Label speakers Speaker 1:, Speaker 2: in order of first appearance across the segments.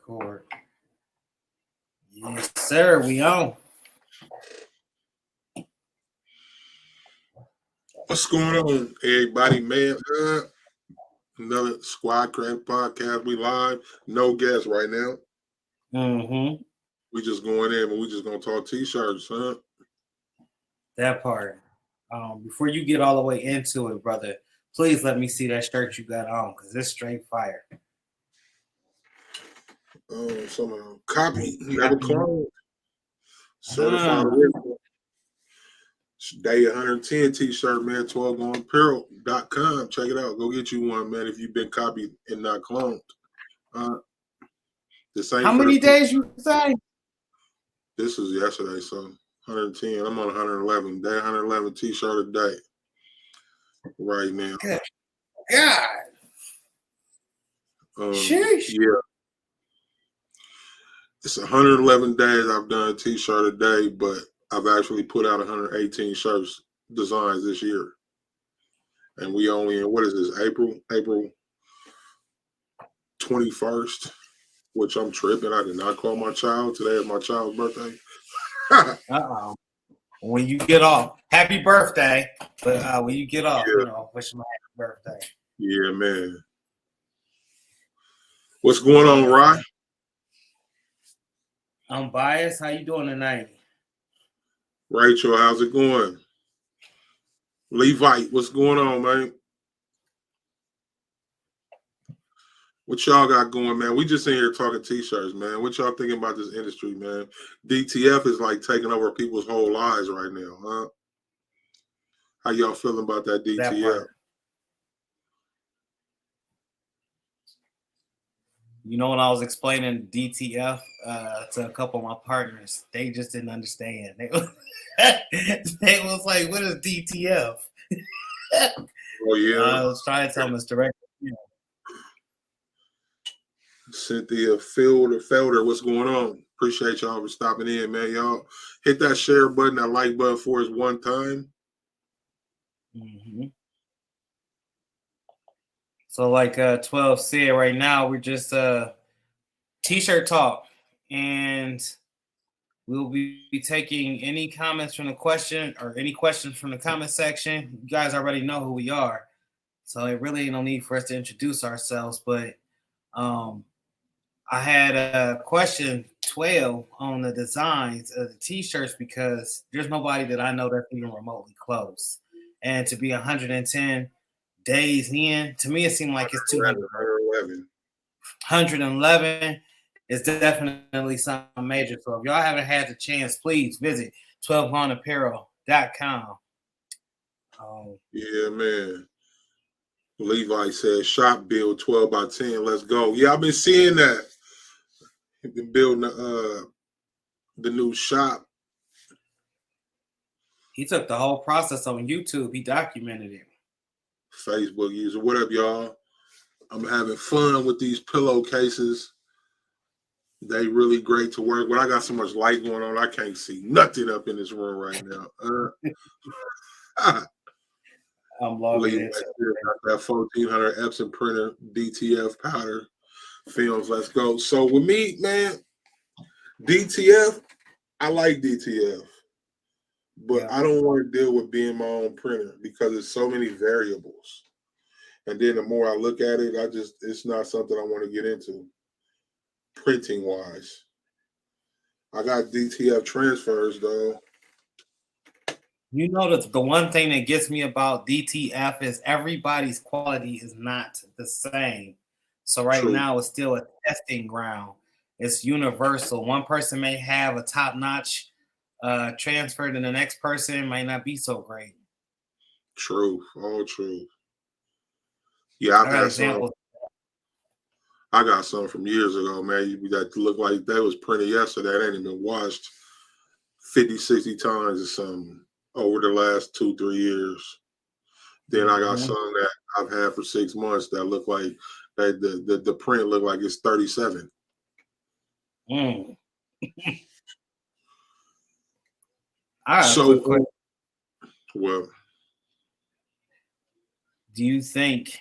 Speaker 1: record. Yes, sir. We on.
Speaker 2: What's going on, everybody, man? Another Squad Crack podcast. We live. No guests right now.
Speaker 1: Mm-hmm.
Speaker 2: We just going in and we just gonna talk t-shirts, huh?
Speaker 1: That part. Before you get all the way into it, brother, please let me see that shirt you got on, because it's straight fire.
Speaker 2: Somehow copy, never cloned. Certified
Speaker 1: Uh-huh.
Speaker 2: original. Day 110 t-shirt, man. 12onapparel.com. Check it out. Go get you one, man. If you've been copied and not cloned. This ain't
Speaker 1: How many days you say?
Speaker 2: This is yesterday, so 110. I'm on 111. Day 111 t-shirt a day right now.
Speaker 1: Good God. Sheesh.
Speaker 2: Yeah. It's 111 days I've done a t-shirt a day, but I've actually put out 118 shirts designs this year. And we only in, what is this, April 21st, which I'm tripping. I did not call my child. Today is my child's birthday.
Speaker 1: Uh-oh. When you get off, happy birthday. But when you get off, wish him a happy birthday.
Speaker 2: Yeah, man. What's going on, Ryan?
Speaker 1: I'm biased. How you doing tonight?
Speaker 2: Rachel, how's it going? Levite, what's going on, man? What y'all got going, man? We just in here talking t-shirts, man. What y'all thinking about this industry, man? DTF is like taking over people's whole lives right now, huh? How y'all feeling about that DTF?
Speaker 1: When I was explaining DTF to a couple of my partners, they just didn't understand. They was like, "What is DTF?"
Speaker 2: Oh yeah.
Speaker 1: I was trying to tell them it's direct.
Speaker 2: Cynthia Felder, what's going on? Appreciate y'all for stopping in, man. Y'all hit that share button, that like button for us one time.
Speaker 1: Mm-hmm. So like 12 said, right now we're just t-shirt talk, and we'll be taking any comments from the question or any questions from the comment section. You guys already know who we are, so it really ain't no need for us to introduce ourselves. But I had a question 12 on the designs of the t-shirts, because there's nobody that I know that's even remotely close. And to be 110 days in, to me it seemed like it's 200. 111 is definitely something major. So if y'all haven't had the chance, please visit 12onapparel.com.
Speaker 2: Yeah, man. Levi says shop build 12 by 10. Let's go. Yeah, I've been seeing that. He's been building the new shop.
Speaker 1: He took the whole process on YouTube. He documented it.
Speaker 2: Facebook user. What up, y'all? I'm having fun with these pillowcases. They really great to work with. I got so much light going on, I can't see nothing up in this room right now.
Speaker 1: I'm logging in.
Speaker 2: Got that 1400 Epson printer, DTF powder films. Let's go. So with me, man, DTF, I like DTF, but I don't want to deal with being my own printer because there's so many variables. And then the more I look at it, it's not something I want to get into printing wise. I got DTF transfers though.
Speaker 1: The one thing that gets me about DTF is everybody's quality is not the same. So right now it's still a testing ground. It's universal. One person may have a top-notch transfer, and the next person might not be so great.
Speaker 2: True. All true. Yeah, I got some. I got some from years ago, man. You got to look like they was printed yesterday. They ain't been washed 50, 60 times or something over the last 2-3 years. Then I got some that I've had for 6 months that look like the print look like it's 37.
Speaker 1: All
Speaker 2: right. So, well,
Speaker 1: do you think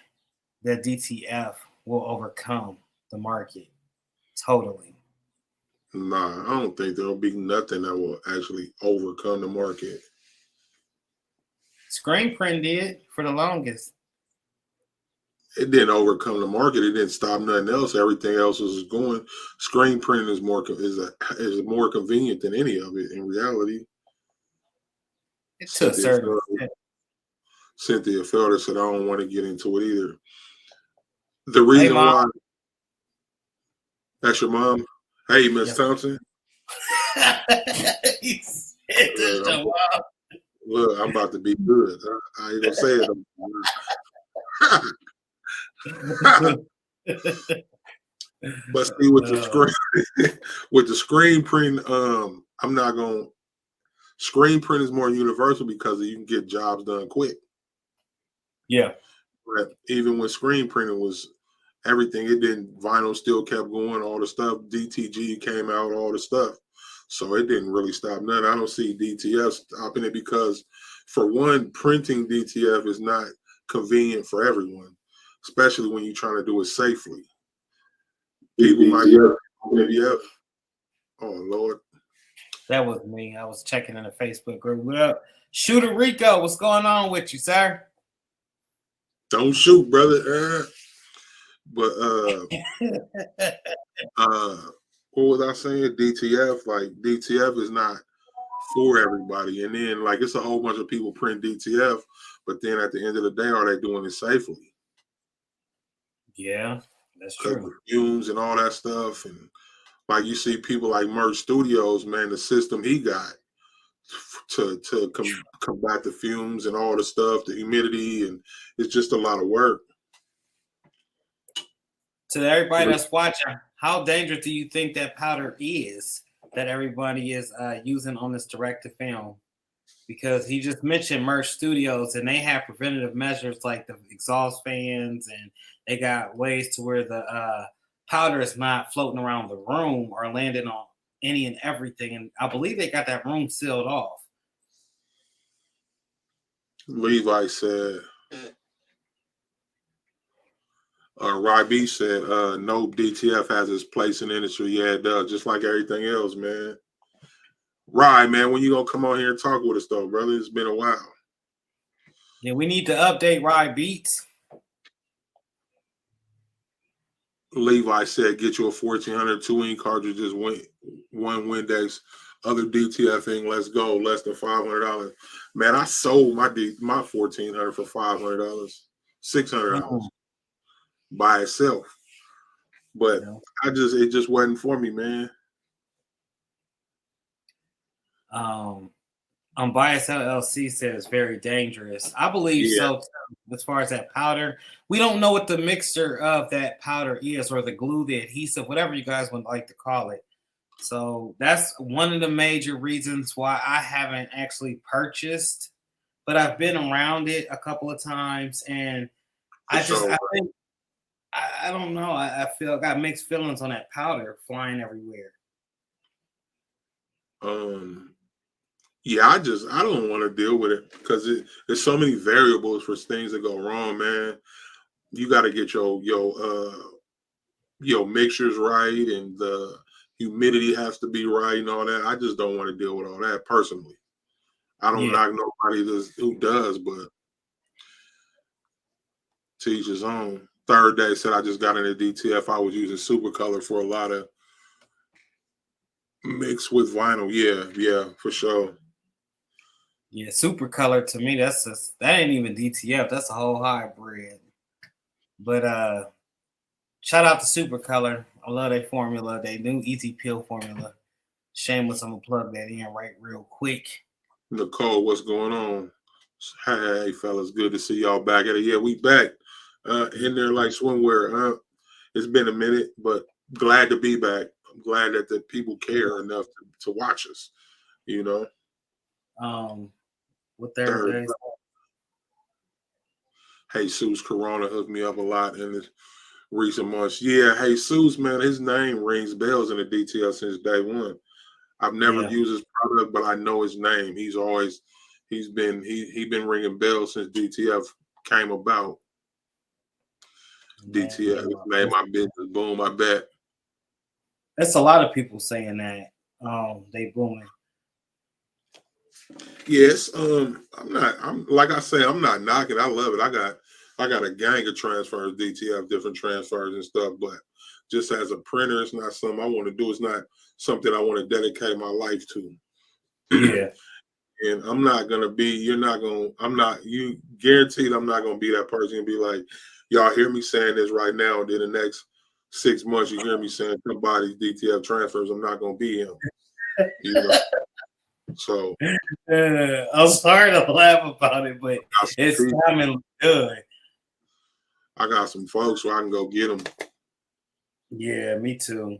Speaker 1: that DTF will overcome the market? Totally.
Speaker 2: Nah, I don't think there'll be nothing that will actually overcome the market.
Speaker 1: Screen print did for the longest.
Speaker 2: It didn't overcome the market. It didn't stop nothing else. Everything else was going. Screen printing is more convenient than any of it in reality.
Speaker 1: To a
Speaker 2: Cynthia
Speaker 1: certain
Speaker 2: Felder,
Speaker 1: extent.
Speaker 2: Cynthia Felder said, "I don't want to get into it either." The
Speaker 1: Hey,
Speaker 2: reason
Speaker 1: mom.
Speaker 2: why, that's your mom. Hey, Miss
Speaker 1: Yes.
Speaker 2: Thompson.
Speaker 1: He said that's
Speaker 2: Look,
Speaker 1: your mom.
Speaker 2: I'm about to be good. I ain't gonna say it. But see, with the screen, with the screen print, I'm not gonna. Screen print is more universal because you can get jobs done quick.
Speaker 1: Yeah.
Speaker 2: But even when screen printing was everything, it didn't. Vinyl still kept going. All the stuff. DTG came out. All the stuff. So it didn't really stop nothing. I don't see DTF stopping it because, for one, printing DTF is not convenient for everyone, especially when you're trying to do it safely. People might be, oh Lord.
Speaker 1: That was me. I was checking in the Facebook group. What up? Shooter Rico, what's going on with you, sir?
Speaker 2: Don't shoot, brother. But what was I saying? DTF, like DTF is not for everybody. And then like it's a whole bunch of people print DTF, but then at the end of the day, are they doing it safely?
Speaker 1: Yeah, that's
Speaker 2: Because
Speaker 1: true.
Speaker 2: the fumes and all that stuff. And like you see people like Merch Studios, man, the system he got to combat the fumes and all the stuff, the humidity, and it's just a lot of work.
Speaker 1: To everybody that's watching, how dangerous do you think that powder is that everybody is using on this direct-to-film? Because he just mentioned Merch Studios, and they have preventative measures like the exhaust fans, and they got ways to where the powder is not floating around the room or landing on any and everything. And I believe they got that room sealed off.
Speaker 2: Levi said, Ryb said, no, DTF has its place in the industry. Yeah, it does, just like everything else, man. Right, man, when you gonna come on here and talk with us, though, brother? It's been a while.
Speaker 1: Yeah, we need to update Rye Beats.
Speaker 2: Levi said, get you a 1400 2-ink cartridges, one Windex, other DTF ink. Let's go, less than $500. Man, I sold my 1400 for $500, $600 by itself. But it just wasn't for me, man.
Speaker 1: Bias LLC said it's very dangerous. I believe so too. As far as that powder, we don't know what the mixture of that powder is, or the glue, the adhesive, whatever you guys would like to call it. So that's one of the major reasons why I haven't actually purchased, but I've been around it a couple of times, and I don't know. I feel I got mixed feelings on that powder flying everywhere.
Speaker 2: Yeah, I don't want to deal with it because there's so many variables for things that go wrong, man. You got to get your mixtures right, and the humidity has to be right and all that. I just don't want to deal with all that personally. I don't knock nobody who does, but to each his own. Third day said I just got into DTF. I was using super color for a lot of mix with vinyl. Yeah, for sure.
Speaker 1: Yeah, super color to me, that ain't even DTF. That's a whole hybrid. But shout out to Super Color. I love their formula, their new Easy Peel formula. Shameless, I'm gonna plug that in right real quick.
Speaker 2: Nicole, what's going on? Hey, fellas, good to see y'all back at it. Yeah, we back in there like swimwear. It's been a minute, but glad to be back. I'm glad that the people care enough to watch us. You know.
Speaker 1: What their
Speaker 2: Jesus Corona hooked me up a lot in the recent months. Yeah, Jesus, man, his name rings bells in the DTL since day one. I've never used his product, but I know his name. He's been ringing bells since DTF came about. DTF made my business boom, I bet.
Speaker 1: That's a lot of people saying that. They booming.
Speaker 2: Yes, I'm not. I'm like I say, I'm not knocking. I love it. I got a gang of transfers, DTF, different transfers and stuff. But just as a printer, it's not something I want to do. It's not something I want to dedicate my life to.
Speaker 1: Yeah.
Speaker 2: And I'm not gonna be. You're not gonna. I'm not. You guaranteed. I'm not gonna be that person and be like, y'all hear me saying this right now. And then the next 6 months, you hear me saying somebody's DTF transfers. I'm not gonna be him. You know. So
Speaker 1: I'm sorry to laugh about it, but
Speaker 2: I got some
Speaker 1: it's
Speaker 2: people.
Speaker 1: coming good.
Speaker 2: I got some folks where I can go get them.
Speaker 1: Yeah, me too.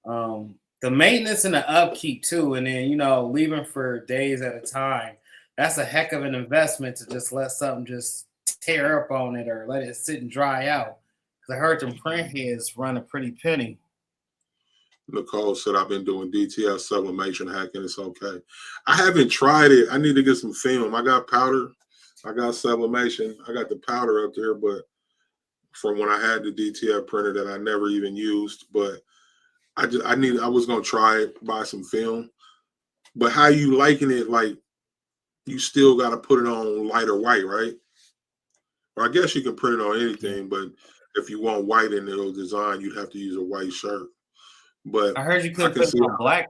Speaker 1: The maintenance and the upkeep too, and then leaving for days at a time. That's a heck of an investment to just let something just tear up on it or let it sit and dry out. Because I heard them print heads run a pretty penny.
Speaker 2: Nicole said I've been doing DTL sublimation hacking. It's okay. I haven't tried it. I need to get some film. I got powder. I got sublimation. I got the powder up there, but from when I had the DTL printer that I never even used. But I was gonna try it, buy some film. But how you liking it? Like you still got to put it on lighter white, right? Or I guess you can print it on
Speaker 1: Yeah.
Speaker 2: anything, but if you want white in the design, you'd have to use a white shirt. But
Speaker 1: I heard you
Speaker 2: I
Speaker 1: couldn't
Speaker 2: can
Speaker 1: put it
Speaker 2: see
Speaker 1: on black.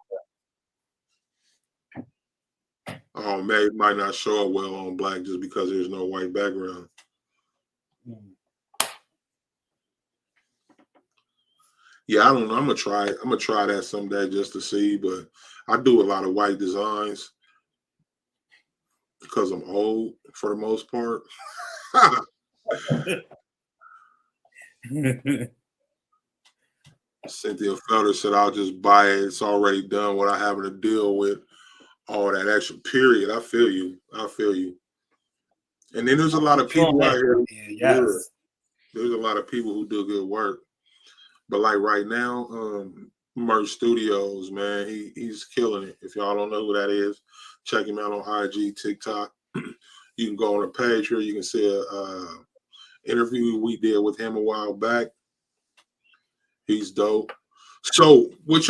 Speaker 2: oh, maybe it might not show up well on black just because there's no white background.
Speaker 1: Mm.
Speaker 2: Yeah, I don't know. I'm gonna try it. I'm gonna try that someday just to see. But I do a lot of white designs because I'm old for the most part. Cynthia Felder said I'll just buy it. It's already done without having to deal with all that extra period. I feel you. I feel you. And then there's a
Speaker 1: I'll
Speaker 2: lot of
Speaker 1: put you on
Speaker 2: people out
Speaker 1: that.
Speaker 2: here who
Speaker 1: Yeah,
Speaker 2: do good.
Speaker 1: yes.
Speaker 2: There's a lot of people who do good work. But like right now, Merch Studios, man, he's killing it. If y'all don't know who that is, check him out on IG, TikTok. You can go on the page here. You can see a interview we did with him a while back. He's dope. So, what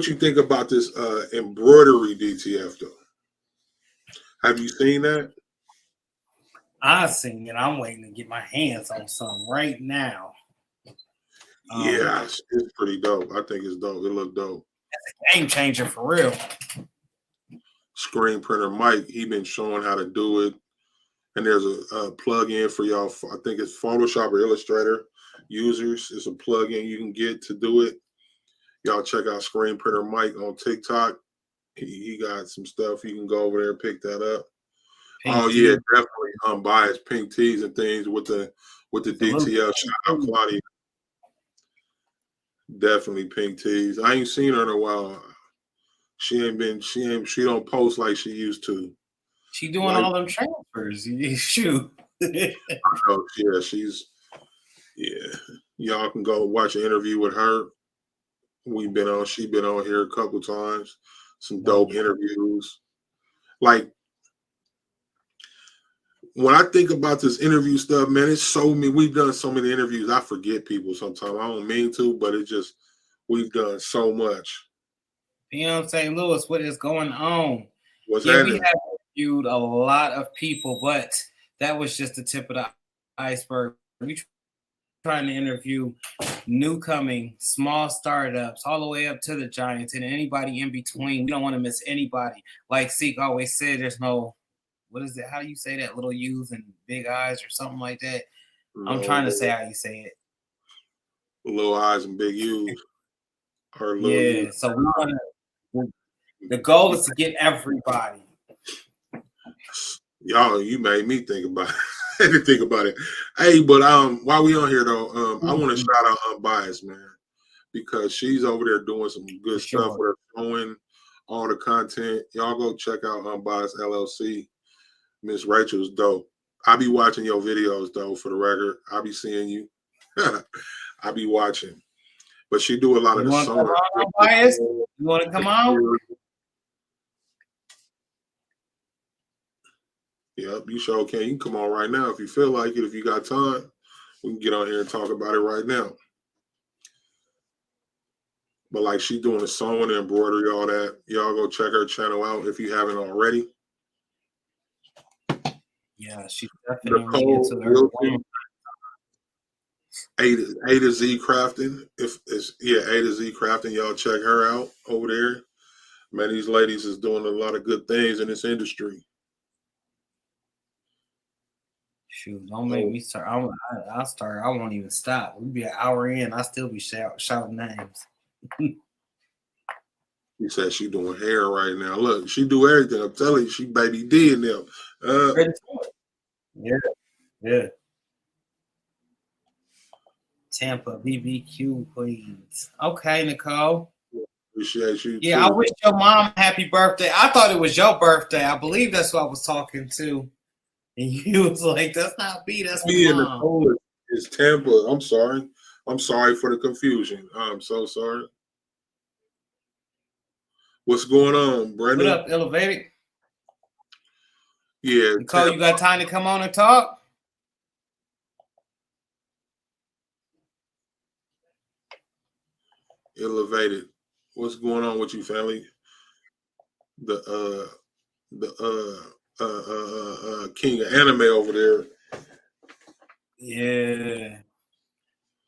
Speaker 2: you think about this embroidery DTF though? Have you seen that?
Speaker 1: I seen it. I'm waiting to get my hands on some right now.
Speaker 2: Yeah, it's pretty dope. I think it's dope. It look dope.
Speaker 1: Game changer for real.
Speaker 2: Screen printer Mike, he been showing how to do it. And there's a plug-in for y'all. I think it's Photoshop or Illustrator users. It's a plug-in you can get to do it. Y'all check out Screen Printer Mike on TikTok. He got some stuff. You can go over there and pick that up.
Speaker 1: Pink
Speaker 2: Oh yeah,
Speaker 1: tea.
Speaker 2: definitely unbiased pink tees and things with the
Speaker 1: It's a little
Speaker 2: DTL. Shout out
Speaker 1: pink.
Speaker 2: Claudia. Definitely pink tees. I ain't seen her in a while. She don't post like she used to.
Speaker 1: She doing
Speaker 2: Like
Speaker 1: all them transfers. Shoot.
Speaker 2: yeah, yeah. Y'all can go watch an interview with her. She been on here a couple times. Some dope interviews. Like when I think about this interview stuff, man, it's so many. We've done so many interviews. I forget people sometimes. I don't mean to, but we've done so much.
Speaker 1: St. Louis, what is going on?
Speaker 2: What's
Speaker 1: Yeah, we
Speaker 2: happening?
Speaker 1: have interviewed a lot of people, but that was just the tip of the iceberg. We trying to interview new coming small startups all the way up to the giants and anybody in between. We don't want to miss anybody. Like SEAK always said, there's no, what is it? How do you say that? Little U's and big eyes or something like that. I'm trying to say how you say it.
Speaker 2: Little eyes and big U's. Or little
Speaker 1: Yeah.
Speaker 2: U's.
Speaker 1: So we want to, the goal is to get everybody.
Speaker 2: Y'all, you made me think about it. I had to think about it. Hey, but while we on here though, I want to shout out Unbiased, man, because she's over there doing some good
Speaker 1: For
Speaker 2: stuff
Speaker 1: sure.
Speaker 2: with her showing all the content. Y'all go check out Unbiased LLC. Miss Rachel's dope. I be watching your videos though, for the record. I be seeing you. I be watching. But she do a lot of
Speaker 1: You
Speaker 2: the
Speaker 1: want to come
Speaker 2: summer.
Speaker 1: on, Bias? You want to come on?
Speaker 2: Yep, you sure can. You can come on right now if you feel like it. If you got time, we can get on here and talk about it right now. But like she doing the sewing, the embroidery, all that. Y'all go check her channel out if you haven't already.
Speaker 1: Yeah, she's definitely
Speaker 2: Nicole
Speaker 1: into her.
Speaker 2: Wilson, A to Z Crafting. If it's A to Z Crafting, y'all check her out over there. Man, these ladies is doing a lot of good things in this industry.
Speaker 1: Shoot, don't make me start. I'll start. I won't even stop. We'll be an hour in. I still be shouting names.
Speaker 2: She said she doing hair right now. Look, she do everything. I'm telling you, she baby D in them.
Speaker 1: Yeah, yeah. Tampa BBQ Queens. Okay, Nicole.
Speaker 2: Appreciate you
Speaker 1: Yeah, I
Speaker 2: too.
Speaker 1: wish your mom happy birthday. I thought it was your birthday. I believe that's who I was talking to. And you was like, that's not me, that's
Speaker 2: Me
Speaker 1: my
Speaker 2: and
Speaker 1: mom.
Speaker 2: Nicole is Tampa. I'm sorry. I'm sorry for the confusion. I'm so sorry. What's going on, Brendan?
Speaker 1: What up, Elevated?
Speaker 2: Yeah,
Speaker 1: Nicole,
Speaker 2: Tampa.
Speaker 1: you got time to come on and talk?
Speaker 2: Elevated. What's going on with you, family? The king of anime over there.
Speaker 1: Yeah.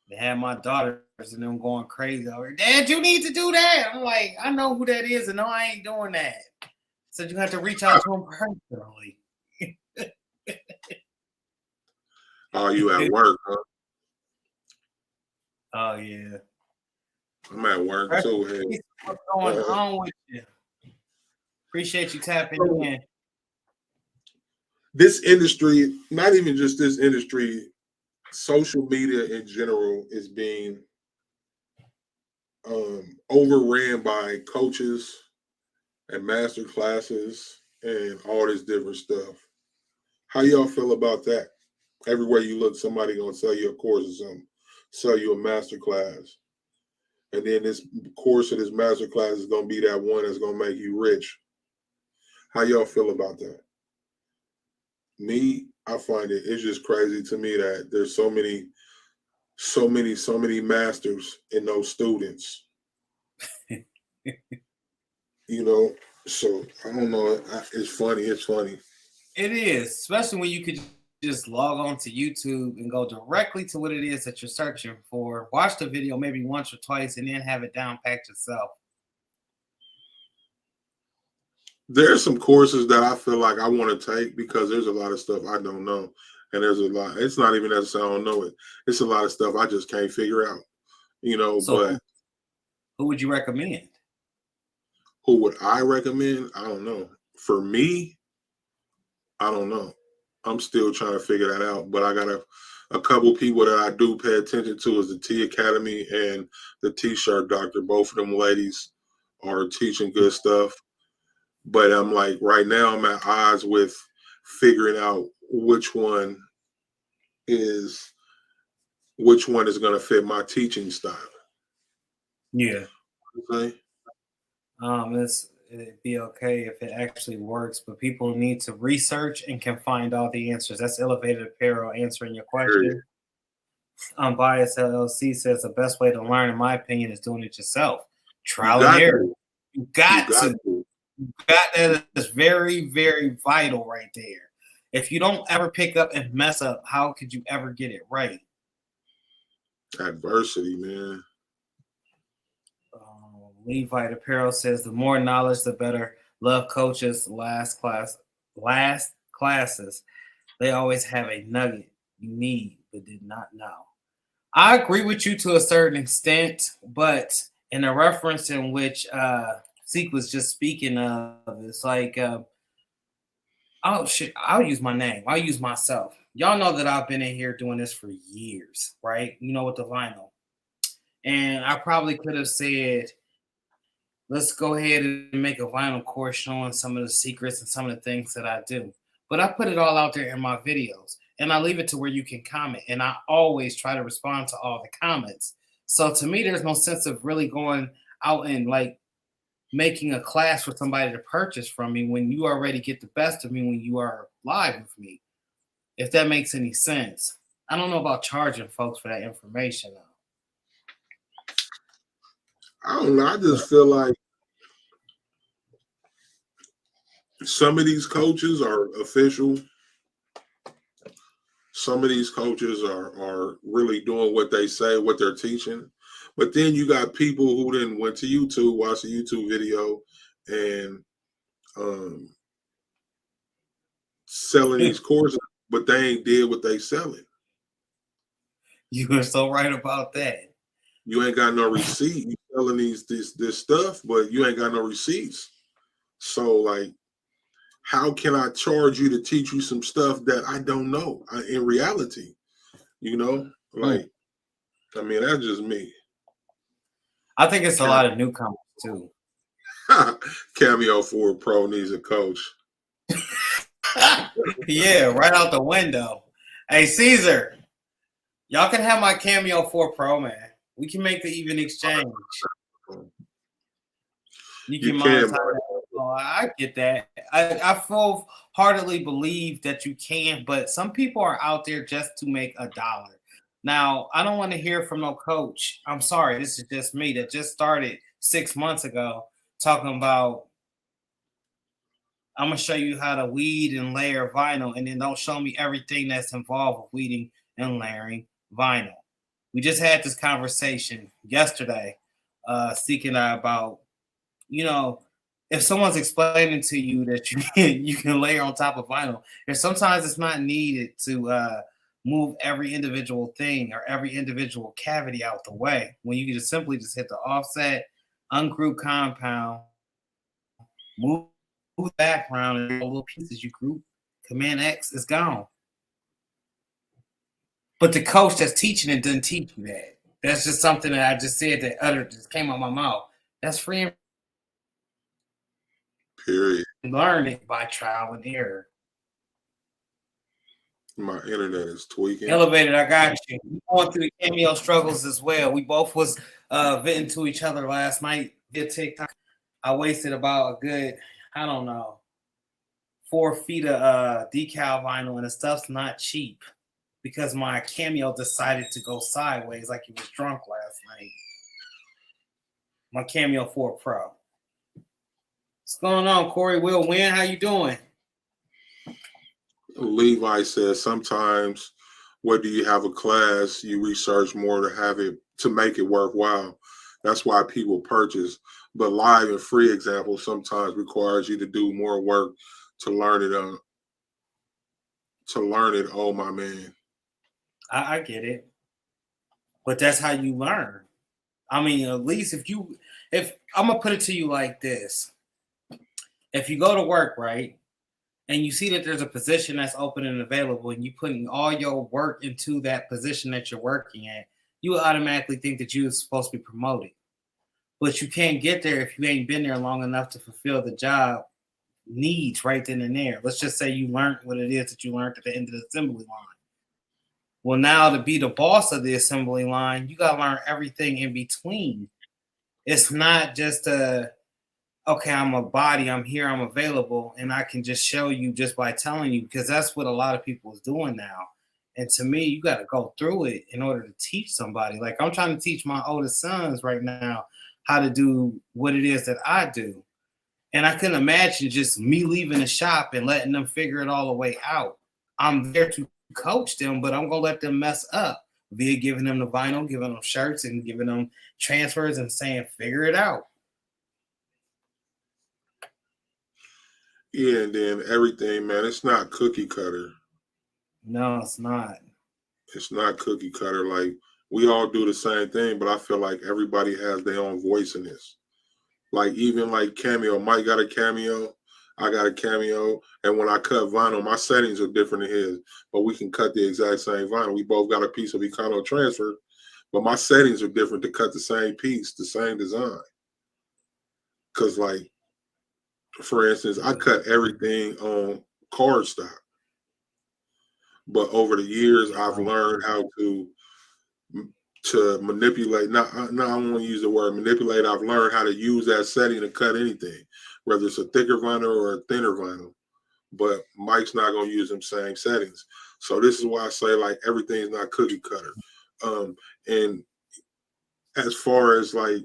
Speaker 1: They had my daughters and them going crazy over. Dad, you need to do that. I'm like, I know who that is, and no, I ain't doing that. So you have to reach out to him personally.
Speaker 2: Oh, you at work, huh?
Speaker 1: Oh yeah.
Speaker 2: I'm at work too. Hey.
Speaker 1: What's going on with you? Appreciate you tapping in.
Speaker 2: This industry, not even just this industry, social media in general is being overran by coaches and master classes and all this different stuff. How y'all feel about that? Everywhere you look, somebody gonna sell you a course or something, sell you a master class. And then this course of this master class is gonna be that one that's gonna make you rich. How y'all feel about that? Me, I find it's just crazy to me that there's so many masters in those students. You know, so I don't know. It's funny. It's funny.
Speaker 1: It is, especially when you could just log on to YouTube and go directly to what it is that you're searching for. Watch the video maybe once or twice, and then have it down packed yourself.
Speaker 2: There's some courses that I feel like I want to take because there's a lot of stuff I don't know, and there's a lot. It's not even necessarily I don't know it. It's a lot of stuff I just can't figure out. You know,
Speaker 1: So,
Speaker 2: but
Speaker 1: who would you recommend?
Speaker 2: who would I recommend? I don't know. For me, I don't know. I'm still trying to figure that out. But I got a couple people that I do pay attention to is the T Academy and the T-shirt doctor. Both of them ladies are teaching good stuff. But I'm like, right now I'm at odds with figuring out which one is going to fit my teaching style.
Speaker 1: Yeah.
Speaker 2: Okay.
Speaker 1: It'd be okay if it actually works, but people need to research and can find all the answers. That's Elevated Apparel answering your question. Unbiased LLC says the best way to learn, in my opinion, is doing it yourself. Trial and error. You got to. That is very, very vital right there. If you don't ever pick up and mess up, how could you ever get it right?
Speaker 2: Adversity, man.
Speaker 1: Levite Apparel says the more knowledge, the better. Love coaches. Last classes. They always have a nugget you need but did not know. I agree with you to a certain extent, but in a reference in which SEAK was just speaking of, it's like, oh shit, I'll use my name. I'll use myself. Y'all know that I've been in here doing this for years, right? You know, with the vinyl. And I probably could have said, let's go ahead and make a vinyl course showing some of the secrets and some of the things that I do. But I put it all out there in my videos and I leave it to where you can comment. And I always try to respond to all the comments. So to me, there's no sense of really going out and like making a class for somebody to purchase from me when you already get the best of me when you are live with me. If that makes any sense. I don't know about charging folks for that information though.
Speaker 2: I don't know. I just feel like some of these coaches are official. Some of these coaches are really doing what they say, what they're teaching. But then you got people who then went to YouTube, watched a YouTube video, and um, selling these courses, but they ain't did what they selling.
Speaker 1: You are so right about that.
Speaker 2: You ain't got no receipt. You selling this stuff, but you ain't got no receipts. So like, how can I charge you to teach you some stuff that I don't know in reality? You know, like, I mean, that's just me.
Speaker 1: I think it's a lot of newcomers too.
Speaker 2: Cameo 4 Pro needs a coach.
Speaker 1: Yeah, right out the window. Hey, Caesar, y'all can have my Cameo 4 Pro, man. We can make the even exchange. You can monetize that. Oh, I get that. I full-heartedly believe that you can, but some people are out there just to make $1. Now, I don't want to hear from no coach. I'm sorry, this is just me that just started 6 months ago talking about I'm gonna show you how to weed and layer vinyl, and then don't show me everything that's involved with weeding and layering vinyl. We just had this conversation yesterday, SEAK and I, about, you know, if someone's explaining to you that you can layer on top of vinyl, and sometimes it's not needed to move every individual thing or every individual cavity out the way. When you can just simply just hit the offset, ungroup compound, move the background, and all little pieces you group, Command X is gone. But the coach that's teaching it doesn't teach you that. That's just something that I just said that uttered just came out my mouth. That's free.
Speaker 2: Period.
Speaker 1: Learn it by trial and error.
Speaker 2: My internet is tweaking.
Speaker 1: Elevated, I got you. We going through the Cameo struggles as well. We both was venting to each other last night via TikTok. I wasted about a good, I don't know, 4 feet of decal vinyl, and the stuff's not cheap because my Cameo decided to go sideways like he was drunk last night. My Cameo 4 Pro. What's going on, Corey? Will Win, how you doing?
Speaker 2: Levi says sometimes whether you have a class, you research more to have it to make it worthwhile. That's why people purchase. But live and free example sometimes requires you to do more work to learn it. Oh my man.
Speaker 1: I get it, but that's how you learn. I mean, at least if I'm gonna put it to you like this: if you go to work, right, and you see that there's a position that's open and available, and you putting all your work into that position that you're working at, you automatically think that you're supposed to be promoted. But you can't get there if you ain't been there long enough to fulfill the job needs right then and there. Let's just say you learned what it is that you learned at the end of the assembly line. Well, now to be the boss of the assembly line, you got to learn everything in between. It's not just okay, I'm a body, I'm here, I'm available, and I can just show you just by telling you, because that's what a lot of people is doing now. And to me, you got to go through it in order to teach somebody. Like I'm trying to teach my oldest sons right now how to do what it is that I do. And I couldn't imagine just me leaving the shop and letting them figure it all the way out. I'm there to coach them, but I'm going to let them mess up via giving them the vinyl, giving them shirts, and giving them transfers and saying, figure it out.
Speaker 2: Yeah, and then everything, man, it's not cookie cutter.
Speaker 1: No, it's not.
Speaker 2: It's not cookie cutter. Like we all do the same thing, but I feel like everybody has their own voice in this. Like even like Cameo, Mike got a Cameo, I got a Cameo, and when I cut vinyl, my settings are different than his, but we can cut the exact same vinyl. We both got a piece of Econo transfer, but my settings are different to cut the same piece, the same design. Because like, for instance, I cut everything on cardstock, but over the years, I've learned how to manipulate. Now I don't want to use the word manipulate. I've learned how to use that setting to cut anything, whether it's a thicker vinyl or a thinner vinyl. But Mike's not going to use them same settings. So this is why I say like everything's not cookie cutter. And as far as like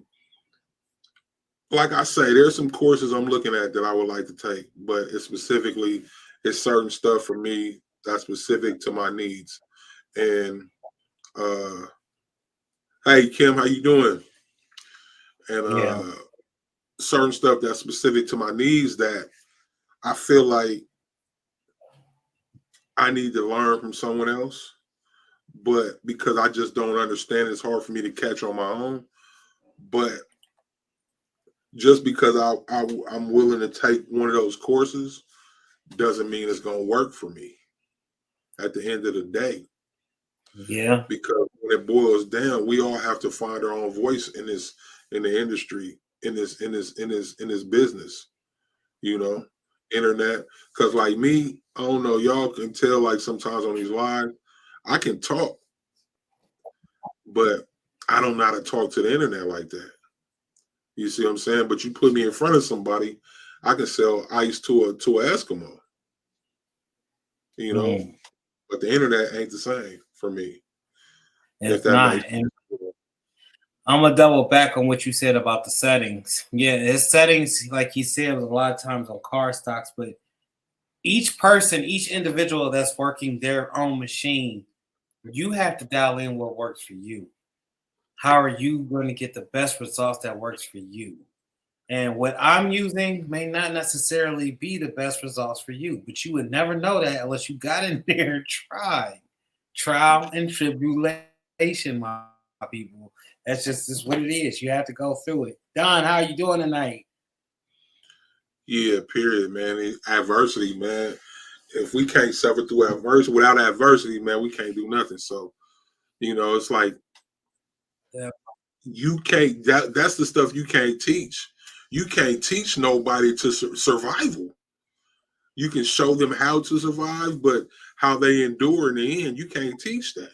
Speaker 2: like I say, there's some courses I'm looking at that I would like to take, but it's certain stuff for me that's specific to my needs. And uh hey Kim, how you doing? And
Speaker 1: Yeah.
Speaker 2: certain stuff that's specific to my needs that I feel like I need to learn from someone else, but because I just don't understand, it's hard for me to catch on my own. But just because I'm willing to take one of those courses doesn't mean it's going to work for me at the end of the day.
Speaker 1: Yeah.
Speaker 2: Because when it boils down, we all have to find our own voice in the industry, in this business, you know, internet. Because like me, I don't know, y'all can tell like sometimes on these lives, I can talk, but I don't know how to talk to the internet like that. You see what I'm saying? But you put me in front of somebody, I can sell ice to an Eskimo, you know.
Speaker 1: Mm.
Speaker 2: But the internet ain't the same for me, if
Speaker 1: It's
Speaker 2: that
Speaker 1: not.
Speaker 2: makes
Speaker 1: And
Speaker 2: sense.
Speaker 1: I'm gonna double back on what you said about the settings. Yeah, his settings, like he said, was a lot of times on car stocks, but each person, each individual that's working their own machine, you have to dial in what works for you. How are you going to get the best results that works for you? And what I'm using may not necessarily be the best results for you, but you would never know that unless you got in there and tried. Trial and tribulation, my people. That's just what it is. You have to go through it. Don, how are you doing tonight?
Speaker 2: Yeah, period, man. Adversity, man. If we can't suffer through adversity, without adversity, man, we can't do nothing. So, it's like
Speaker 1: Yeah.
Speaker 2: you can't. That's the stuff you can't teach. You can't teach nobody to survival. You can show them how to survive, but how they endure in the end, you can't teach that.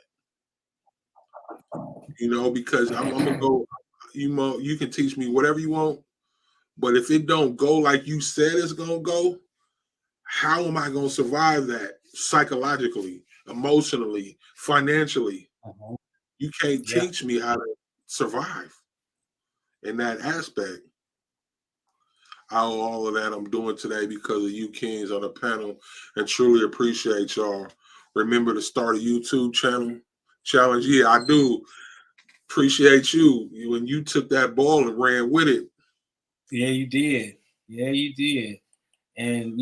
Speaker 2: Because I'm gonna go. You can teach me whatever you want, but if it don't go like you said it's gonna go, how am I gonna survive that psychologically, emotionally, financially?
Speaker 1: Mhm.
Speaker 2: You can't
Speaker 1: Yeah,
Speaker 2: teach me how to survive in that aspect. All of that I'm doing today because of you kings on the panel, and truly appreciate y'all. Remember to start a YouTube challenge. Yeah, I do appreciate you when you took that ball and ran with it.
Speaker 1: yeah, you did. Yeah, you did. And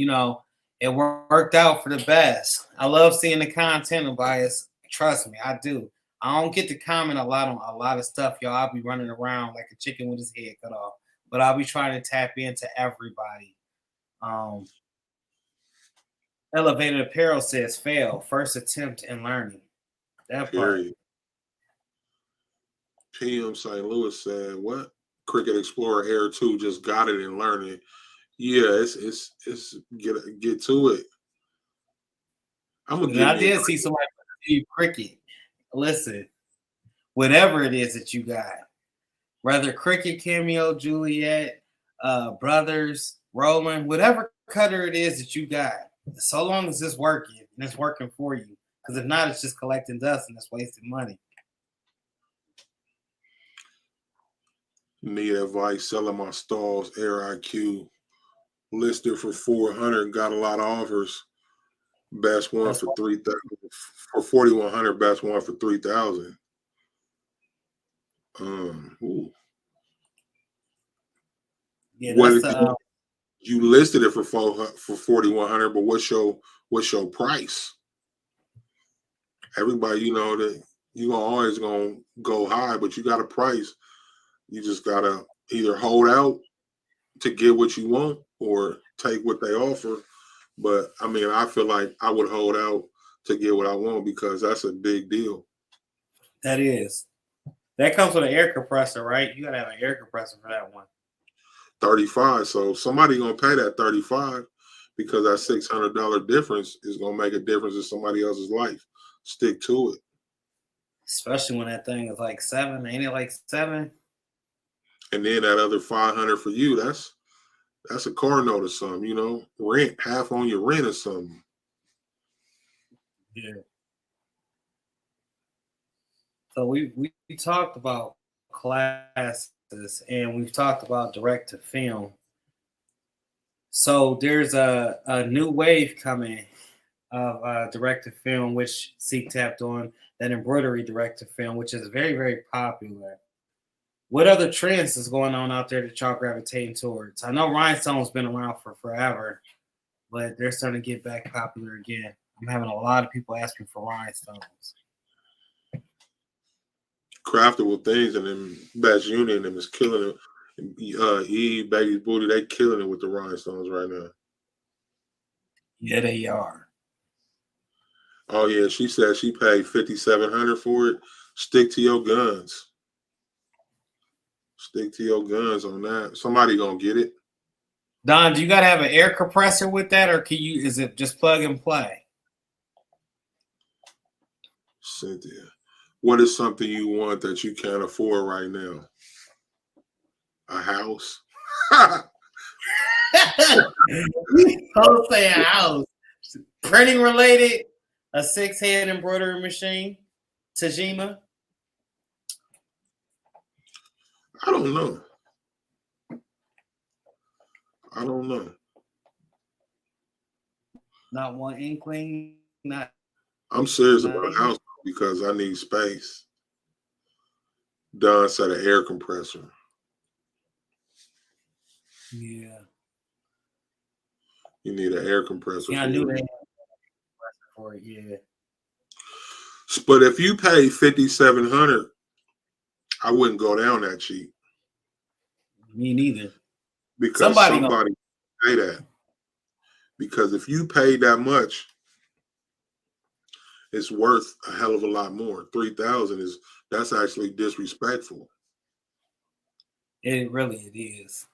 Speaker 1: it worked out for the best. I love seeing the content of bias. Trust me, I do. I don't get to comment a lot on a lot of stuff, y'all. I'll be running around like a chicken with his head cut off, but I'll be trying to tap into everybody. Um, Elevated Apparel says fail first attempt in learning. That part.
Speaker 2: Period. PM St. Louis said, "What? Cricket Explorer Air 2 just got it and learning it." Yeah, it's get to it. I'm gonna
Speaker 1: And
Speaker 2: get
Speaker 1: I
Speaker 2: me a
Speaker 1: did see somebody Steve Cricket. Listen, whatever it is that you got, whether Cricket Cameo, Juliet, Brothers, Roland, whatever cutter it is that you got, so long as it's working and it's working for you. Because if not, it's just collecting dust and it's wasting money.
Speaker 2: need advice selling my stalls. Air IQ listed for 400. Got a lot of offers. Best one
Speaker 1: That's
Speaker 2: for
Speaker 1: why,
Speaker 2: 3,000 for 4,100. Best one for 3,000. Ooh.
Speaker 1: yeah,
Speaker 2: What
Speaker 1: that's
Speaker 2: did
Speaker 1: the
Speaker 2: you listed it for 4,100? But what's your price? Everybody, that you always gonna go high, but you got a price. You just gotta either hold out to get what you want or take what they offer. But I mean, I feel like I would hold out to get what I want because that's a big deal.
Speaker 1: that is. That comes with an air compressor, right? You gotta have an air compressor for that one.
Speaker 2: 35. So somebody gonna pay that 35 because that $600 difference is gonna make a difference in somebody else's life. Stick to it.
Speaker 1: Especially when that thing is like seven. Ain't it like seven?
Speaker 2: And then that other 500 for you, that's a car note or something, rent, half on your rent or something.
Speaker 1: Yeah. So we talked about class and we've talked about direct to film. So there's a new wave coming of direct to film, which SEAK tapped on, that embroidery direct to film, which is very, very popular. What other trends is going on out there that y'all gravitating towards? I know rhinestone's been around for forever, but they're starting to get back popular again. I'm having a lot of people asking for rhinestones.
Speaker 2: Craftable things, and then Best Union them is killing it. Eve, Baby's Booty, they killing it with the rhinestones right now.
Speaker 1: Yeah, they are.
Speaker 2: Oh yeah, she said she paid $5,700 for it. Stick to your guns. Stick to your guns on that. Somebody gonna get it.
Speaker 1: Don, do you gotta have an air compressor with that, or is it just plug and play?
Speaker 2: Cynthia, what is something you want that you can't afford right now? A house.
Speaker 1: Don't say a house. Printing related, a 6-head embroidery machine, Tajima.
Speaker 2: I don't know. I don't know.
Speaker 1: Not one inkling. Not.
Speaker 2: I'm serious about a house because I need space. Don said an air compressor.
Speaker 1: Yeah.
Speaker 2: You need an air compressor.
Speaker 1: Yeah, I knew they had an air compressor for it. Yeah.
Speaker 2: But if you pay $5,700, I wouldn't go down that cheap.
Speaker 1: Me neither.
Speaker 2: Because somebody pay that. Because if you pay that much, it's worth a hell of a lot more. $3,000 that's actually disrespectful.
Speaker 1: It is.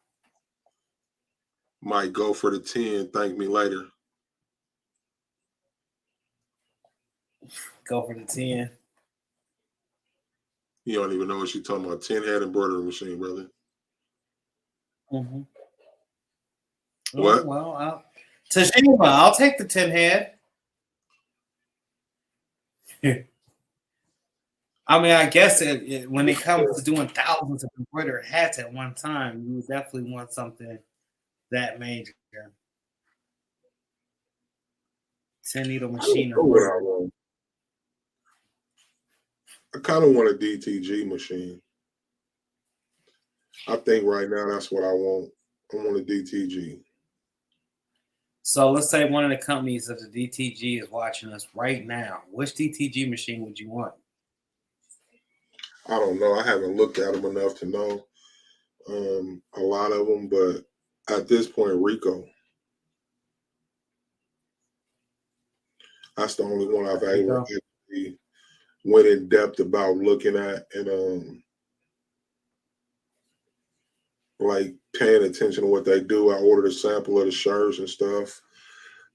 Speaker 2: Might go for the 10. Thank me later.
Speaker 1: Go for the 10.
Speaker 2: You don't even know what she's talking about. 10-head embroidery machine, brother.
Speaker 1: Mm-hmm.
Speaker 2: What?
Speaker 1: Well, Tajima, I'll take the 10-head. I mean, I guess when it comes to doing thousands of embroidered hats at one time, you would definitely want something that major. 10-needle machine.
Speaker 2: I kind of want a DTG machine. I think right now that's what I want. I want a DTG.
Speaker 1: So let's say one of the companies of the DTG is watching us right now. Which DTG machine would you want?
Speaker 2: I don't know. I haven't looked at them enough to know a lot of them, but at this point, Rico. That's the only one I've ever actually went in depth about looking at and like paying attention to what they do. I ordered a sample of the shirts and stuff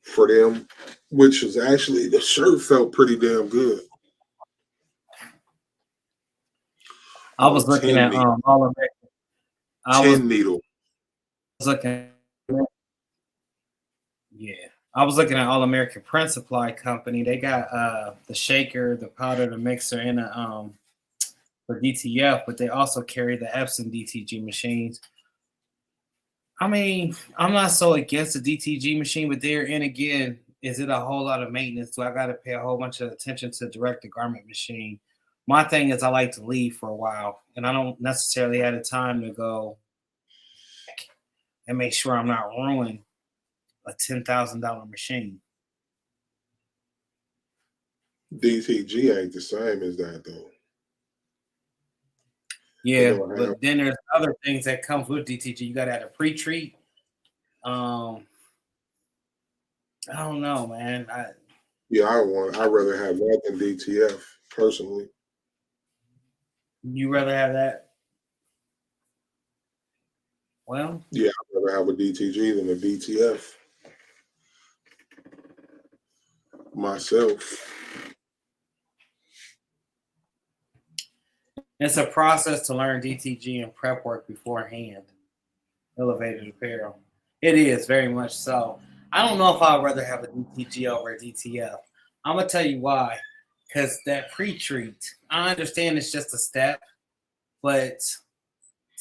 Speaker 2: for them, which was actually, the shirt felt pretty damn good.
Speaker 1: I was looking at All American.
Speaker 2: 10-needle.
Speaker 1: I was looking at All American Print Supply Company. They got the shaker, the powder, the mixer, and the for DTF, but they also carry the Epson DTG machines. I mean, I'm not so against the DTG machine, but and again, is it a whole lot of maintenance? Do I got to pay a whole bunch of attention to direct to garment machine? My thing is I like to leave for a while, and I don't necessarily have the time to go and make sure I'm not ruining a $10,000 machine.
Speaker 2: DTG ain't the same as that though.
Speaker 1: Yeah, but then there's other things that comes with DTG. You got to have a pre-treat. I don't know, man. I'd
Speaker 2: rather have that than DTF personally.
Speaker 1: You rather have that? Well,
Speaker 2: yeah, I'd rather have a DTG than a DTF myself.
Speaker 1: It's a process to learn DTG and prep work beforehand. Elevated apparel. It is very much so. I don't know if I'd rather have a DTG over a DTF. I'm gonna tell you why. Because that pre-treat, I understand it's just a step, but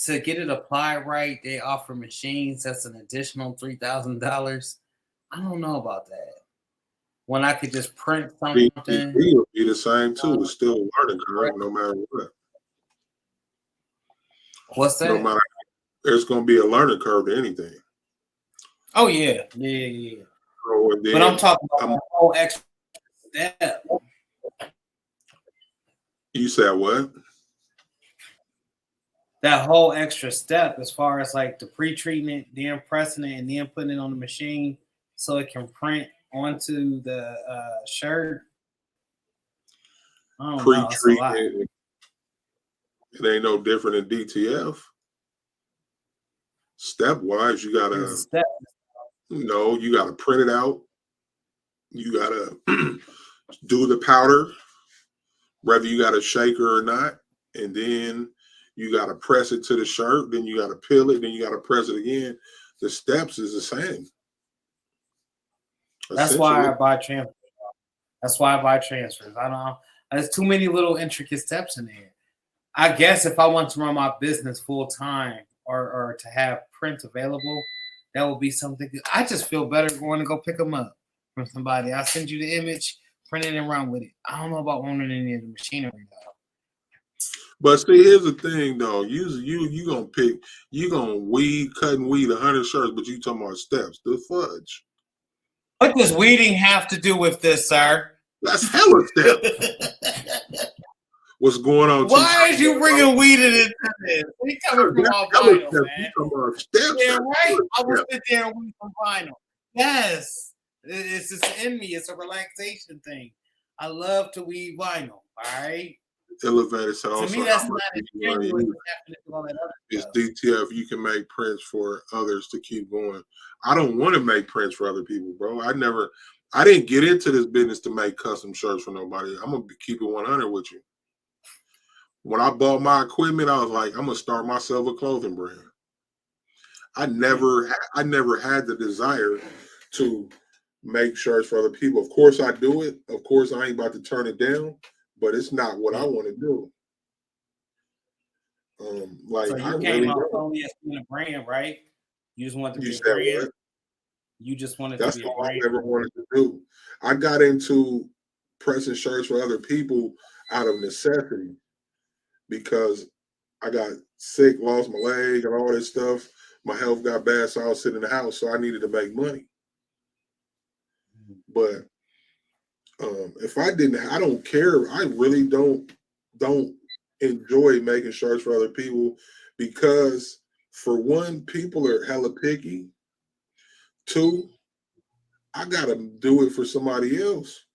Speaker 1: to get it applied right, they offer machines that's an additional $3,000. I don't know about that. When I could just print
Speaker 2: PPP
Speaker 1: something,
Speaker 2: will be the same too. It's still a learning curve, no matter what.
Speaker 1: what's
Speaker 2: No
Speaker 1: that?
Speaker 2: matter, there's going to be a learning curve to anything.
Speaker 1: Oh yeah.
Speaker 2: So, and
Speaker 1: But I'm
Speaker 2: then
Speaker 1: talking about the whole extra step.
Speaker 2: you said what?
Speaker 1: That whole extra step, as far as like the pre-treatment, then pressing it, and then putting it on the machine so it can print onto the shirt. I don't know. It's a lot.
Speaker 2: Pre-treatment, it ain't no different than DTF. Step-wise, you got
Speaker 1: It's a
Speaker 2: to,
Speaker 1: step.
Speaker 2: you got to print it out. You got to do the powder, whether you got a shaker or not. And then you got to press it to the shirt. Then you got to peel it. Then you got to press it again. The steps is the same.
Speaker 1: That's why I buy transfers. That's why I buy transfers. I don't know. There's too many little intricate steps in there. I guess if I want to run my business full time or to have print available, that would be something. I just feel better going to go pick them up from somebody. I'll send you the image, print it and run with it. I don't know about owning any of the machinery though.
Speaker 2: But see, here's the thing though. You gonna cut and weed 100 shirts, but you talking about steps. The fudge.
Speaker 1: What does weeding have to do with this, sir?
Speaker 2: That's hella steps. What's going on?
Speaker 1: Why is you bringing weeding into this? We coming from all vinyl, man.
Speaker 2: You talking about steps?
Speaker 1: Yeah, right. I will sit there and weed some vinyl. Yes, it's just in me. It's a relaxation thing. I love to weed vinyl. All right.
Speaker 2: Elevator said also.
Speaker 1: To me, that's not as genuine as having to do all that other
Speaker 2: it's
Speaker 1: stuff.
Speaker 2: DTF. You can make prints for others to keep going. I don't want to make prints for other people, bro. I didn't get into this business to make custom shirts for nobody. I'm gonna keep it 100 with you. When I bought my equipment, I was like, I'm gonna start myself a clothing brand. I never had the desire to make shirts for other people. Of course, I do it. Of course, I ain't about to turn it down, but it's not what I want to do.
Speaker 1: So you came out only as being a brand, right? You just wanted to be a brand. What? You just wanted
Speaker 2: That's
Speaker 1: to be a
Speaker 2: all
Speaker 1: brand.
Speaker 2: I ever wanted to do. I got into pressing shirts for other people out of necessity because I got sick, lost my leg, and all this stuff. My health got bad, so I was sitting in the house, so I needed to make money. But if I didn't, I don't care. I really don't enjoy making shirts for other people because, for one, people are hella picky. Two, I gotta do it for somebody else.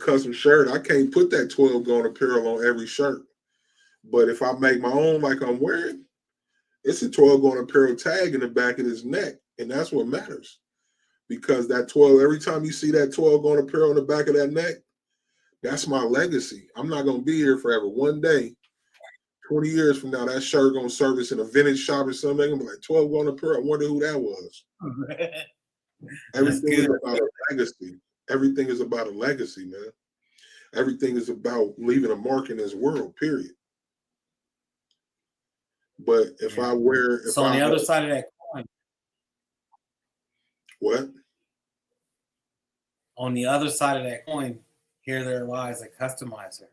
Speaker 2: Custom shirt. I can't put that 12 Gone Apparel on every shirt. But if I make my own like I'm wearing, it's a 12 Gone Apparel tag in the back of his neck. And that's what matters. Because that 12, every time you see that 12 Gone Apparel in the back of that neck, that's my legacy. I'm not going to be here forever. One day, 20 years from now, that shirt going to service in a vintage shop or something. I'm going to be like, 12 Gone Apparel. I wonder who that was. Everything is about a legacy. Everything is about a legacy, man. Everything is about leaving a mark in this world, period. But if I wear...
Speaker 1: on the other side of that coin...
Speaker 2: What?
Speaker 1: On the other side of that coin, here there lies a customizer.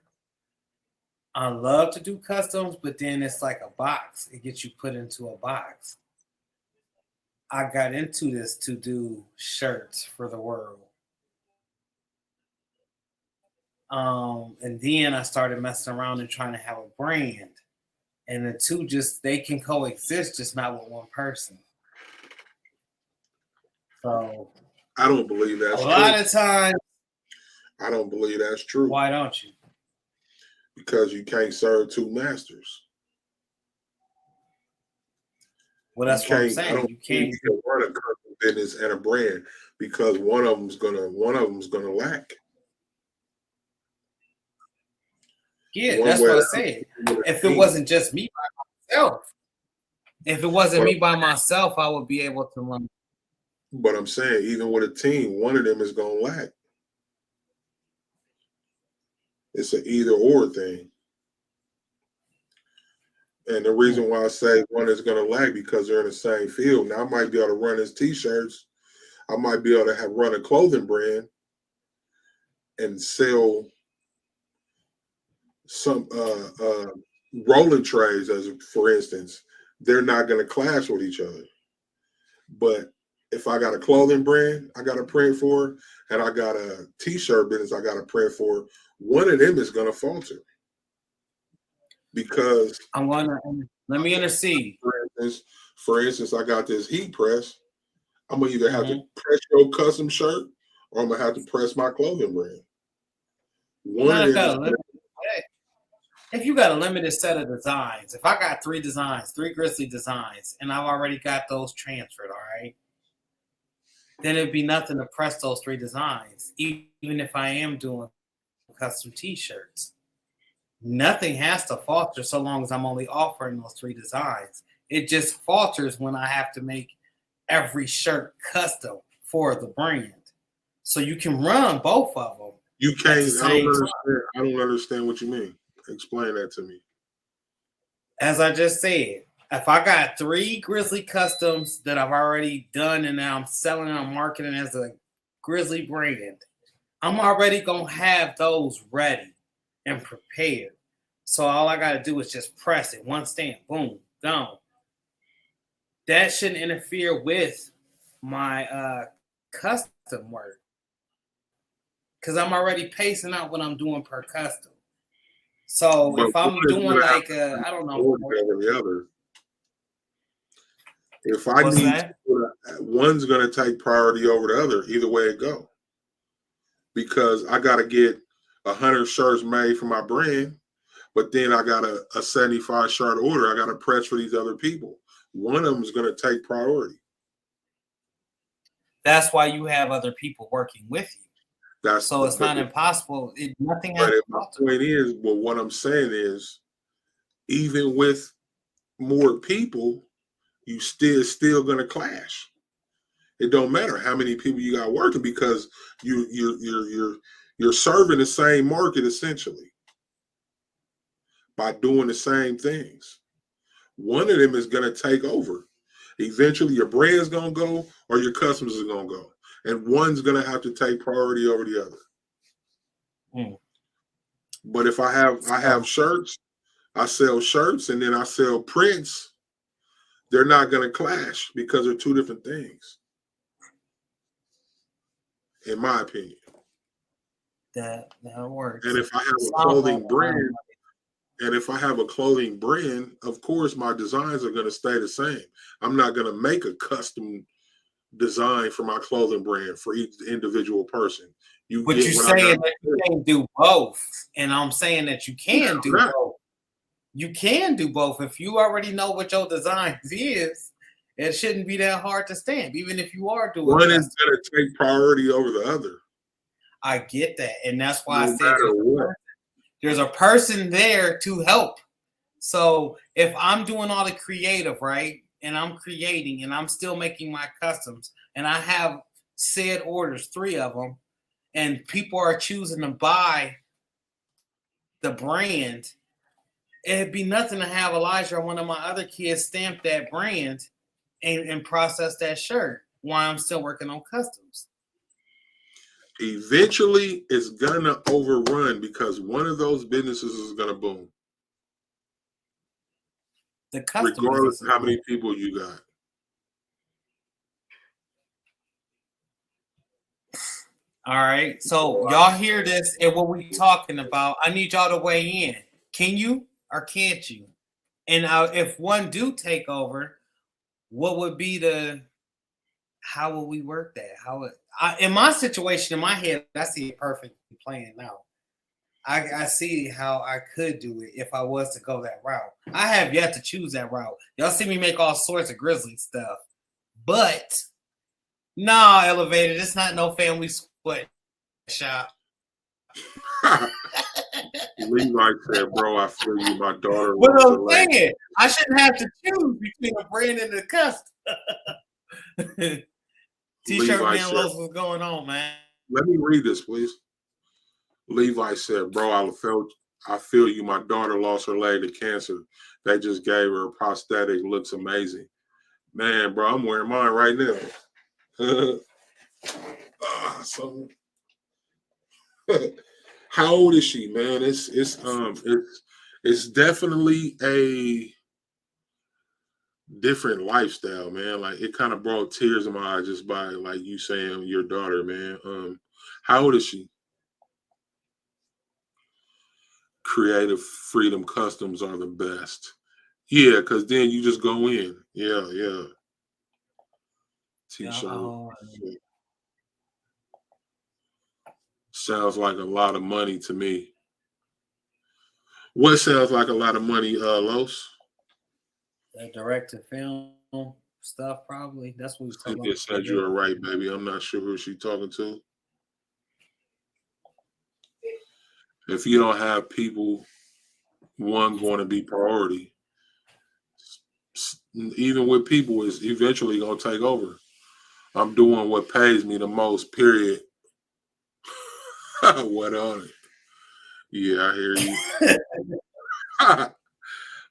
Speaker 1: I love to do customs, but then it's like a box. It gets you put into a box. I got into this to do shirts for the world. And then I started messing around and trying to have a brand. And the two they can coexist, just not with one person. So
Speaker 2: I don't believe that's true.
Speaker 1: A lot of times.
Speaker 2: I don't believe that's true.
Speaker 1: Why don't you?
Speaker 2: Because you can't serve two masters.
Speaker 1: Well, that's what I'm saying. You can't
Speaker 2: run a custom business and a brand because one of them's gonna lack.
Speaker 1: Yeah, that's what I said. If it wasn't just me by myself, I would be able to run.
Speaker 2: But I'm saying, even with a team, one of them is gonna lack. It's an either or thing. And the reason why I say one is going to lag because they're in the same field. Now, I might be able to run his T-shirts. I might be able to run a clothing brand and sell some rolling trays, as for instance. They're not going to clash with each other. But if I got a clothing brand I got to print for, and I got a T-shirt business I got to print for, one of them is going to falter. Because
Speaker 1: let me intercede.
Speaker 2: For instance, I got this heat press. I'm gonna either have to press your custom shirt or I'm gonna have to press my clothing brand.
Speaker 1: If you got a limited set of designs, if I got 3 Grizzly designs, and I've already got those transferred, all right, then it'd be nothing to press those 3 designs, even if I am doing custom T-shirts. Nothing has to falter so long as I'm only offering those 3 designs. It just falters when I have to make every shirt custom for the brand. So you can run both of them.
Speaker 2: You can't. I don't understand what you mean. Explain that to me.
Speaker 1: As I just said, if I got 3 Grizzly customs that I've already done and now I'm selling and I'm marketing as a Grizzly brand, I'm already going to have those ready and prepared. So all I got to do is just press it. One stamp, boom, gone. That shouldn't interfere with my custom work because I'm already pacing out what I'm doing per custom. So if I'm doing like, I don't know.
Speaker 2: The other. If I need one's going to take priority over the other, either way it go. Because I got to get 100 shirts made for my brand, but then I got a 75 shirt order I got to press for these other people. One of them is going to take priority.
Speaker 1: That's why you have other people working with you. So it's not impossible. Nothing has to falter.
Speaker 2: My point is, well, what I'm saying is, even with more people, you still going to clash. It don't matter how many people you got working because you're serving the same market essentially by doing the same things. One of them is going to take over. Eventually, your brand's going to go or your customers are going to go. And one's going to have to take priority over the other. But if I have shirts, I sell shirts and then I sell prints, they're not going to clash because they're 2 different things. In my opinion.
Speaker 1: That works.
Speaker 2: And if I have a clothing brand, of course my designs are going to stay the same. I'm not going to make a custom design for my clothing brand for each individual person.
Speaker 1: But you're saying that you can't do both. And I'm saying that you can do both. You can do both. If you already know what your design is, it shouldn't be that hard to stamp, even if you are doing
Speaker 2: one is going to take priority over the other.
Speaker 1: I get that. And that's why I said there's a person there to help. So if I'm doing all the creative, right, and I'm creating and I'm still making my customs and I have said orders, 3 of them, and people are choosing to buy the brand, it'd be nothing to have Elijah or one of my other kids stamp that brand and process that shirt while I'm still working on customs.
Speaker 2: Eventually, it's going to overrun because one of those businesses is going to boom. Regardless of how many people you got.
Speaker 1: All right. So y'all hear this and what we talking about. I need y'all to weigh in. Can you or can't you? And if one do take over, what would be how would we work that? In my situation, in my head, I see it perfectly playing out. I see how I could do it if I was to go that route. I have yet to choose that route. Y'all see me make all sorts of Grizzly stuff. But, nah, Elevated, it's not no family sweat shop.
Speaker 2: Levi said, bro, I feel you. My daughter.
Speaker 1: What I'm saying, I shouldn't have to choose between a brand and a custom. T-shirt man, what's going on, man?
Speaker 2: Let me read this, please. Levi said, bro, I feel you. My daughter lost her leg to cancer. They just gave her a prosthetic. Looks amazing. Man, bro, I'm wearing mine right now. So how old is she, man? It's definitely a different lifestyle, man. Like it kind of brought tears in my eyes just by like you saying your daughter, man. How old is she? Creative Freedom Customs are the best. Yeah, because then you just go in. Yeah, yeah. T-shirt.
Speaker 1: Oh,
Speaker 2: Sounds like a lot of money to me. What sounds like a lot of money, Los?
Speaker 1: the direct to film stuff, probably. That's what we
Speaker 2: She
Speaker 1: talking
Speaker 2: just said you were right, baby. I'm not sure who she's talking to. If you don't have people, one going to be priority. Even with people, is eventually going to take over. I'm doing what pays me the most, period. What on it? Yeah, I hear you.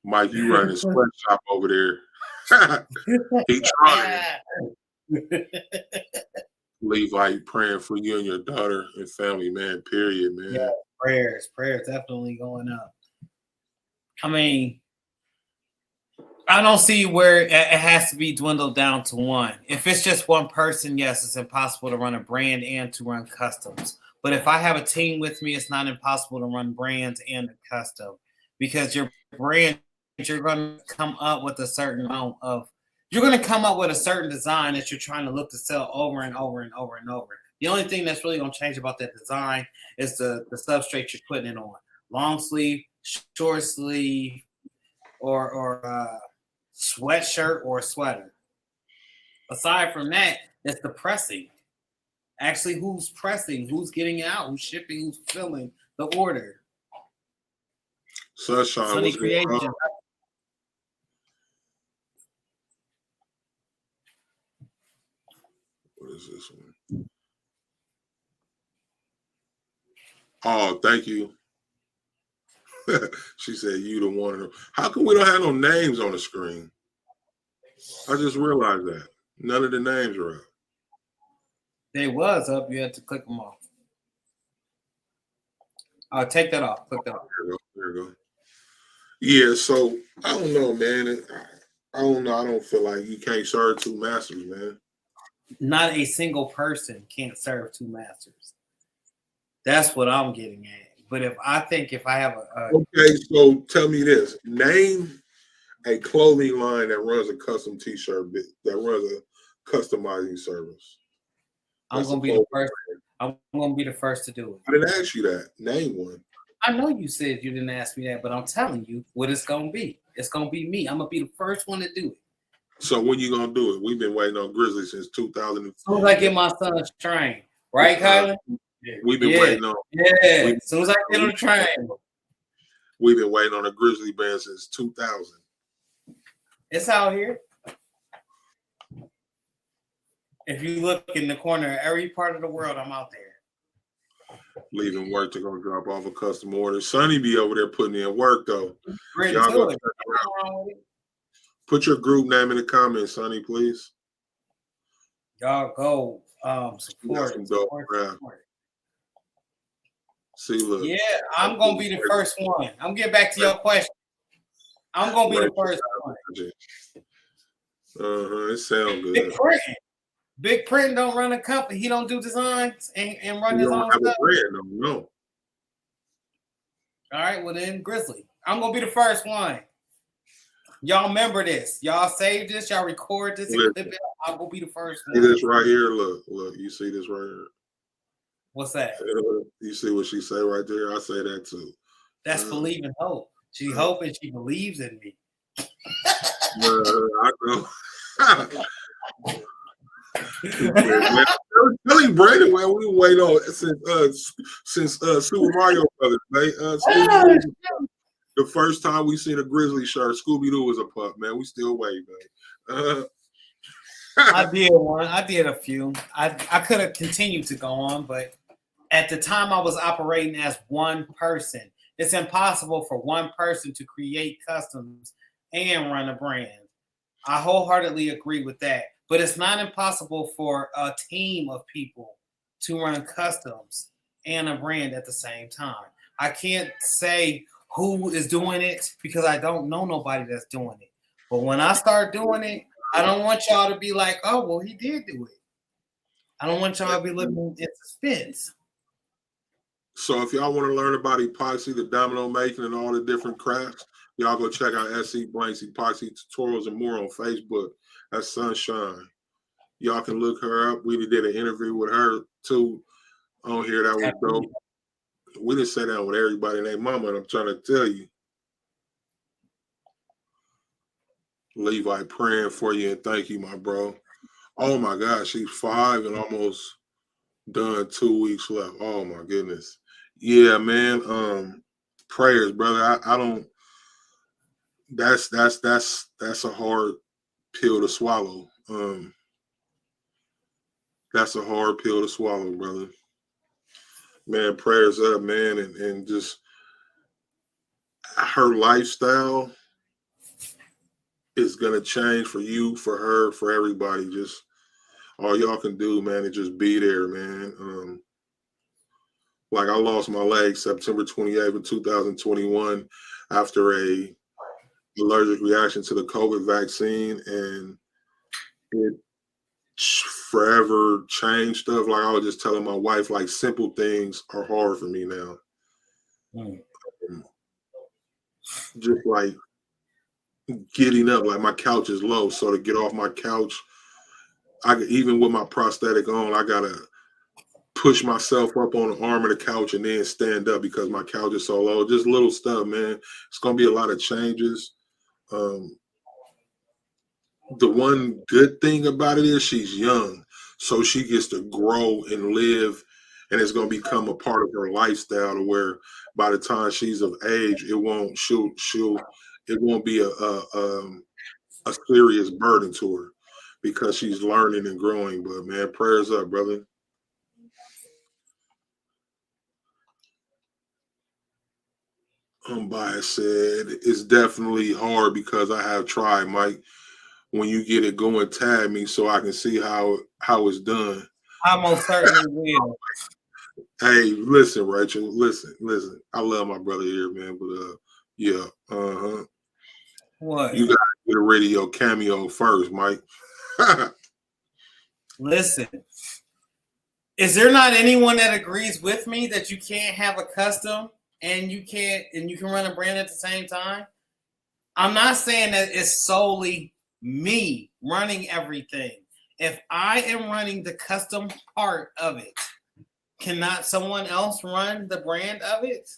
Speaker 2: Mike, you running a sweatshop over there. He trying. Levite praying for you and your daughter and family, man. Period, man.
Speaker 1: Yeah, prayers definitely going up. I mean, I don't see where it has to be dwindled down to one. If it's just one person, yes, it's impossible to run a brand and to run customs. But if I have a team with me, it's not impossible to run brands and a custom, because your brand, you're going to come up with a certain amount of, you're going to come up with a certain design that you're trying to look to sell over and over and over and over. The only thing that's really going to change about that design is the substrate you're putting it on. Long sleeve, short sleeve, or sweatshirt or sweater. Aside from that, it's the pressing. Actually, who's pressing, who's getting out, who's shipping, who's filling the order.
Speaker 2: Sunshine,
Speaker 1: Sunny Creation.
Speaker 2: What is this one? Oh, thank you. She said you the one of them. How come we don't have no names on the screen? I just realized that. None of the names are up.
Speaker 1: They was up. You had to click them off. Take that off. Click that off.
Speaker 2: There you go. Yeah, so I don't know, man. I don't know. I don't feel like you can't serve two masters, man.
Speaker 1: Not a single person can't serve two masters. That's what I'm getting at. But if I have
Speaker 2: okay, so tell me this: name a clothing line that runs a custom T-shirt that runs a customizing service.
Speaker 1: I'm gonna be the first. I'm gonna be the first to do it.
Speaker 2: I didn't ask you that. Name one.
Speaker 1: I know you said you didn't ask me that, but I'm telling you what it's gonna be. It's gonna be me. I'm gonna be the first one to do it.
Speaker 2: So when you gonna do it? We've been waiting on Grizzly since 2000.
Speaker 1: As soon as I get my son's train, right, Kylie?
Speaker 2: We've been waiting on.
Speaker 1: Yeah. As soon as I get on the train.
Speaker 2: We've been waiting on a Grizzly band since 2000.
Speaker 1: It's out here. If you look in the corner of every part of the world, I'm out there.
Speaker 2: Leaving work to go drop off a custom order. Sonny be over there putting in work though. Put your group name in the comments, Sonny, please.
Speaker 1: Y'all go support.
Speaker 2: See, look.
Speaker 1: Yeah, I'm gonna be the first one. I'm getting back to your question. I'm gonna be the first one.
Speaker 2: It sounds good.
Speaker 1: Big Print don't run a company. He don't do designs and run his own stuff.
Speaker 2: No.
Speaker 1: All right, well then, Grizzly. I'm gonna be the first one. Y'all remember this. Y'all save this. Y'all record this and clip it. I'm gonna be the first one.
Speaker 2: See this right here? Look. You see this right here?
Speaker 1: What's that?
Speaker 2: You see what she say right there? I say that too.
Speaker 1: That's believe and hope. She hope and she believes in me.
Speaker 2: I know. Telling Brandon, man, we wait on since Super Mario Brothers, man. The first time we seen a Grizzly shirt, Scooby Doo was a pup, man. We still wait, man.
Speaker 1: I did one. I did a few. I could have continued to go on, but at the time I was operating as one person. It's impossible for one person to create customs and run a brand. I wholeheartedly agree with that. But it's not impossible for a team of people to run customs and a brand at the same time. I can't say who is doing it because I don't know nobody that's doing it. But when I start doing it, I don't want y'all to be like, oh, well, he did do it. I don't want y'all to be living in suspense.
Speaker 2: So if y'all want to learn about epoxy, the domino making, and all the different crafts, y'all go check out SEAK Blanks Epoxy Tutorials and more on Facebook. That's Sunshine. Y'all can look her up. We did an interview with her too on here. That was dope. We didn't sit down with everybody and their mama, and I'm trying to tell you. Levi, praying for you and thank you, my bro. Oh my gosh, she's 5 and almost done, 2 weeks left. Oh my goodness. Yeah, man. Prayers, brother. I don't that's a hard pill to swallow. That's a hard pill to swallow, brother. Man, prayers up, man, and just her lifestyle is gonna change for you, for her, for everybody. Just all y'all can do, man, is just be there, man. Like I lost my leg September 28th of 2021 after a allergic reaction to the COVID vaccine, and it forever changed stuff. Like I was just telling my wife, like simple things are hard for me now. Just like getting up, like my couch is low, so to get off my couch, even with my prosthetic on, I gotta push myself up on the arm of the couch and then stand up because my couch is so low. Just little stuff, man. It's gonna be a lot of changes. The one good thing about it is she's young, so she gets to grow and live, and it's going to become a part of her lifestyle to where by the time she's of age, it won't it won't be a serious burden to her because she's learning and growing. But man, prayers up, brother. Unbiased said it's definitely hard because I have tried, Mike. When you get it going, tag me so I can see how it's done.
Speaker 1: I most certainly will.
Speaker 2: Hey, listen, Rachel, listen. I love my brother here, man, but yeah,
Speaker 1: What?
Speaker 2: you gotta get a radio cameo first, Mike.
Speaker 1: Listen, is there not anyone that agrees with me that you can't have a custom and you can run a brand at the same time? I'm not saying that it's solely me running everything. If I am running the custom part of it, cannot someone else run the brand of it?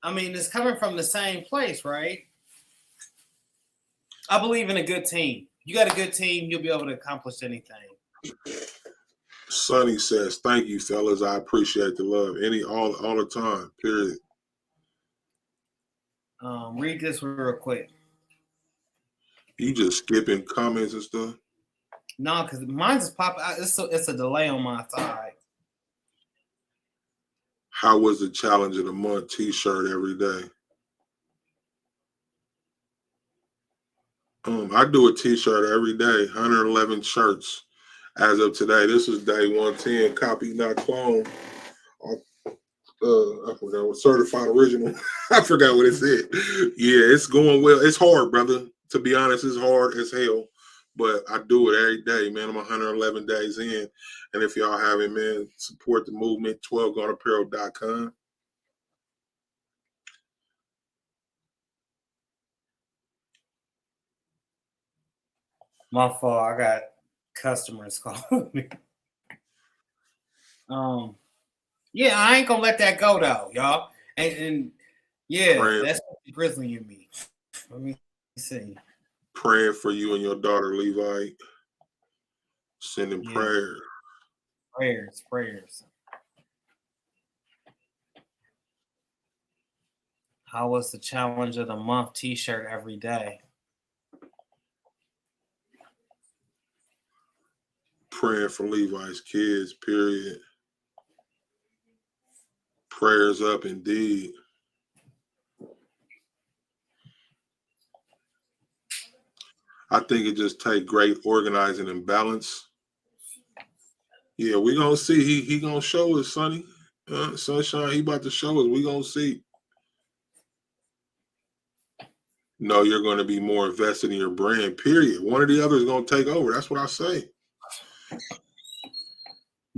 Speaker 1: I mean, it's coming from the same place, right? I believe in a good team. You got a good team, you'll be able to accomplish anything.
Speaker 2: Sonny says, "Thank you, fellas. I appreciate the love. All the time. Period."
Speaker 1: Read this real quick.
Speaker 2: You just skipping comments and stuff.
Speaker 1: No, because mine's is popping. It's a delay on my side.
Speaker 2: How was the challenge of the month T-shirt every day? I do a T-shirt every day. 111 shirts as of today. This is day 110. Copy not clone. I forgot what certified original. I forgot what it said. Yeah, it's going well. It's hard, brother. To be honest, it's hard as hell. But I do it every day, man. I'm 111 days in. And if y'all haven't, man, support the movement, 12guardapparel.com.
Speaker 1: My fault. I got customers calling me. Yeah, I ain't gonna let that go though, y'all. And yeah, that's the grizzly in me. Let me see.
Speaker 2: Praying for you and your daughter, Levi. Sending prayers.
Speaker 1: Prayers. How was the challenge of the month T-shirt every day?
Speaker 2: Praying for Levi's kids, period. Prayers up indeed. I think it just take great organizing and balance. Yeah, we gonna see. He gonna show us, Sonny. Sunshine, he about to show us. We gonna see. No, you're gonna be more invested in your brand, period. One or the other is gonna take over. That's what I say.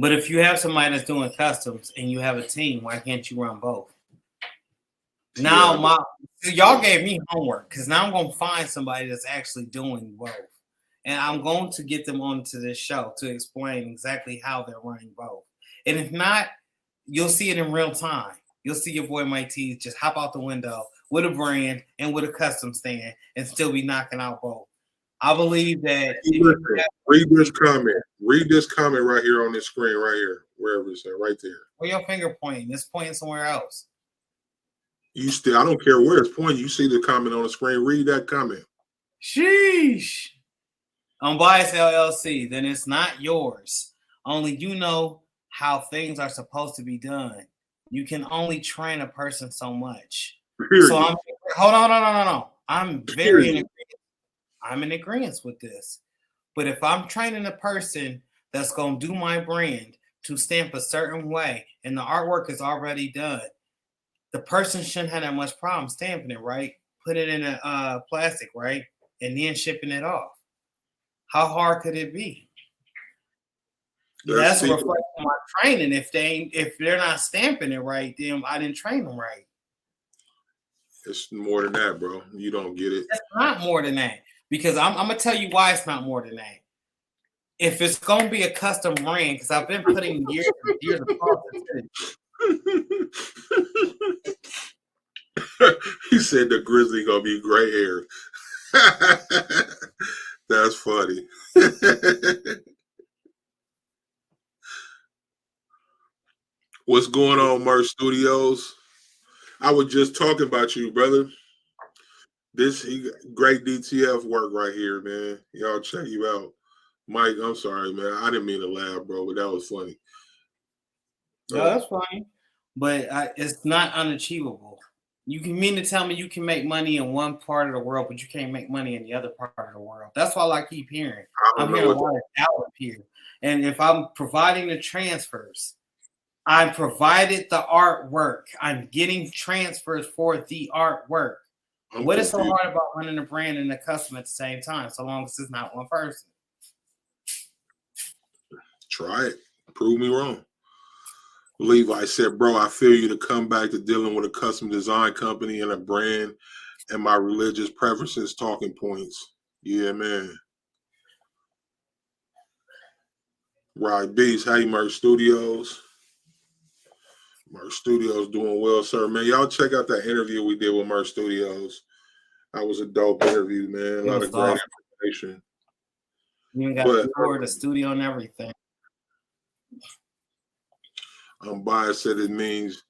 Speaker 1: But if you have somebody that's doing customs and you have a team, why can't you run both? Now, y'all gave me homework because now I'm going to find somebody that's actually doing both. And I'm going to get them onto this show to explain exactly how they're running both. And if not, you'll see it in real time. You'll see your boy Mike T just hop out the window with a brand and with a custom stand and still be knocking out both. I believe that.
Speaker 2: Read this comment. Read this comment right here on this screen, right here, wherever it's at, right there.
Speaker 1: Where your finger pointing? It's pointing somewhere else.
Speaker 2: You still, I don't care where it's pointing. You see the comment on the screen. Read that comment.
Speaker 1: Sheesh. Unbiased LLC. Then it's not yours. Only you know how things are supposed to be done. You can only train a person so much.
Speaker 2: Period.
Speaker 1: So hold on, no. I'm very in agreement. I'm in agreement with this. But if I'm training a person that's going to do my brand to stamp a certain way and the artwork is already done, the person shouldn't have that much problem stamping it, right? Put it in a plastic, right? And then shipping it off. How hard could it be? That's a reflection of my training. If they're not stamping it right, then I didn't train them right.
Speaker 2: It's more than that, bro. You don't get it.
Speaker 1: It's not more than that. Because I'm gonna tell you why it's not more than that. If it's gonna be a custom brand, because I've been putting years of thought into
Speaker 2: it. He said the grizzly gonna be gray hair. That's funny. What's going on, Merch Studios? I was just talking about you, brother. This great DTF work right here, man. Y'all check you out. Mike, I'm sorry, man. I didn't mean to laugh, bro, but that was funny.
Speaker 1: No, that's funny. But it's not unachievable. You can mean to tell me you can make money in one part of the world, but you can't make money in the other part of the world. That's all I keep hearing. I'm hearing a lot of doubt up here. And if I'm providing the transfers, I provided the artwork. I'm getting transfers for the artwork. What is so hard about running a brand and a customer at the same time, so long as it's not one person?
Speaker 2: Try it. Prove me wrong. Levi said, bro, I feel you to come back to dealing with a custom design company and a brand and my religious preferences talking points. Yeah, man. Right, Beast. Hey, Merch Studios. Merch Studios doing well, sir. Man, y'all check out that interview we did with Merch Studios. That was a dope interview, man. A lot of great information.
Speaker 1: You got the studio and everything.
Speaker 2: Unbiased said it means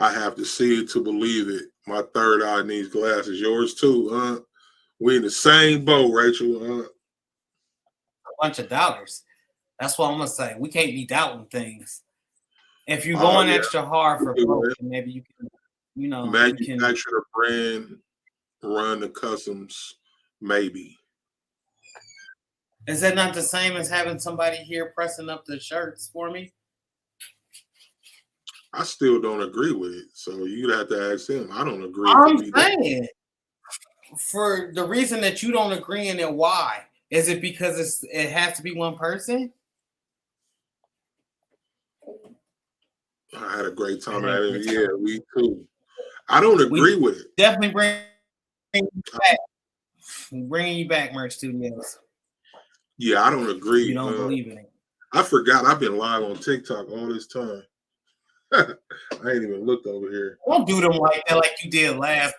Speaker 2: I have to see it to believe it. My third eye needs glasses. Yours too, huh? We in the same boat, Rachel.
Speaker 1: A bunch of doubters. That's what I'm gonna say. We can't be doubting things. If you're going extra hard for both, maybe you can,
Speaker 2: manufacture the brand, run the customs, maybe.
Speaker 1: Is that not the same as having somebody here pressing up the shirts for me?
Speaker 2: I still don't agree with it. So you'd have to ask him. I don't agree.
Speaker 1: I'm saying for the reason that you don't agree and then why? Is it because it has to be one person?
Speaker 2: I had a great time at it. Yeah, we too. I don't agree with it.
Speaker 1: Definitely bring you back. Bringing you back, Merch Studios.
Speaker 2: Yeah, I don't agree.
Speaker 1: You don't believe in it.
Speaker 2: I forgot I've been live on TikTok all this time. I ain't even looked over here.
Speaker 1: Don't do them like that, like you did last.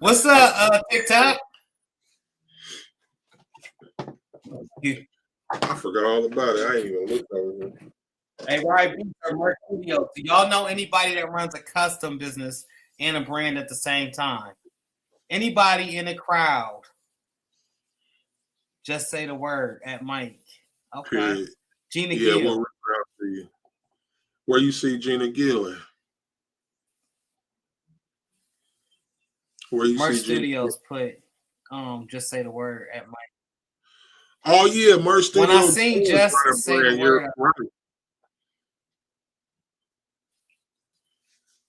Speaker 1: What's up, TikTok?
Speaker 2: I forgot all about it. I ain't even looked over here.
Speaker 1: Hey, right, Merch Studios. Do y'all know anybody that runs a custom business and a brand at the same time? Anybody in the crowd? Just say the word at Mike. Okay.
Speaker 2: Period.
Speaker 1: Gina
Speaker 2: Gill.
Speaker 1: Gill.
Speaker 2: We'll reach out to you. Where you see Gina Gill at? Where you
Speaker 1: Merch
Speaker 2: see Gina
Speaker 1: Studios put just say the word at my.
Speaker 2: Oh yeah, Merch Studio.
Speaker 1: When I seen just say the word,
Speaker 2: right.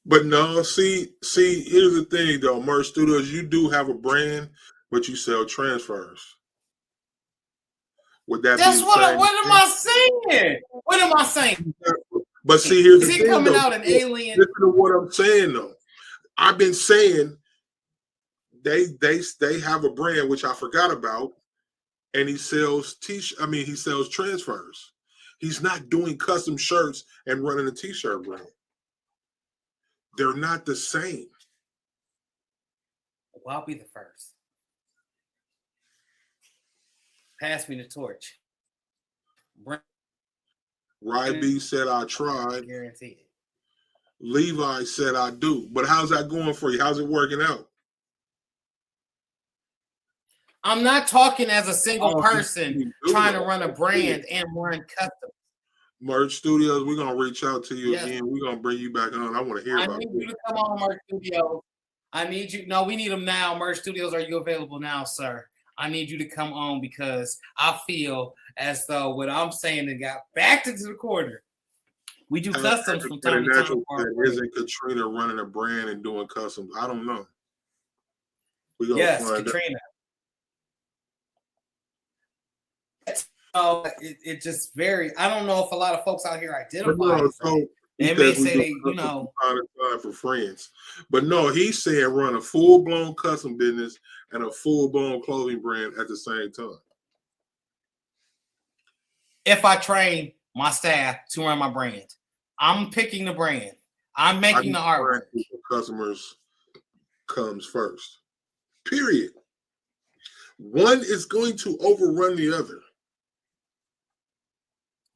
Speaker 2: But no, see, here's the thing though, Merch Studios, you do have a brand, but you sell transfers. Would that
Speaker 1: that's
Speaker 2: be the
Speaker 1: what.
Speaker 2: same?
Speaker 1: What am I saying? What am I saying?
Speaker 2: But see, here's
Speaker 1: Is
Speaker 2: the
Speaker 1: he
Speaker 2: thing
Speaker 1: coming
Speaker 2: though.
Speaker 1: out an alien?
Speaker 2: Listen to what I'm saying though. I've been saying they have a brand which I forgot about, and he sells he sells transfers. He's not doing custom shirts and running a t-shirt brand. They're not the same.
Speaker 1: Well, I'll be the first. Pass me the torch.
Speaker 2: Ryby said I tried.
Speaker 1: Guaranteed.
Speaker 2: Levi said I do. But how's that going for you? How's it working out?
Speaker 1: I'm not talking as a single person trying to run a brand and run custom.
Speaker 2: Merch Studios, we're gonna reach out to you again. We're gonna bring you back on. I want to hear about it.
Speaker 1: I need you to come on, Merch Studios. I need you. No, we need them now. Merch Studios, are you available now, sir? I need you to come on because I feel as though what I'm saying and got backed into the corner. We do customs from time to time.
Speaker 2: Isn't Katrina running a brand and doing customs? I don't know.
Speaker 1: Yes, Katrina. It just very. I don't know if a lot of folks out here identify. They may say they,
Speaker 2: time for friends, but no, he's saying run a full blown custom business and a full blown clothing brand at the same time.
Speaker 1: If I train my staff to run my brand, I'm picking the brand. I'm making the artwork.
Speaker 2: Customers comes first. Period. One is going to overrun the other.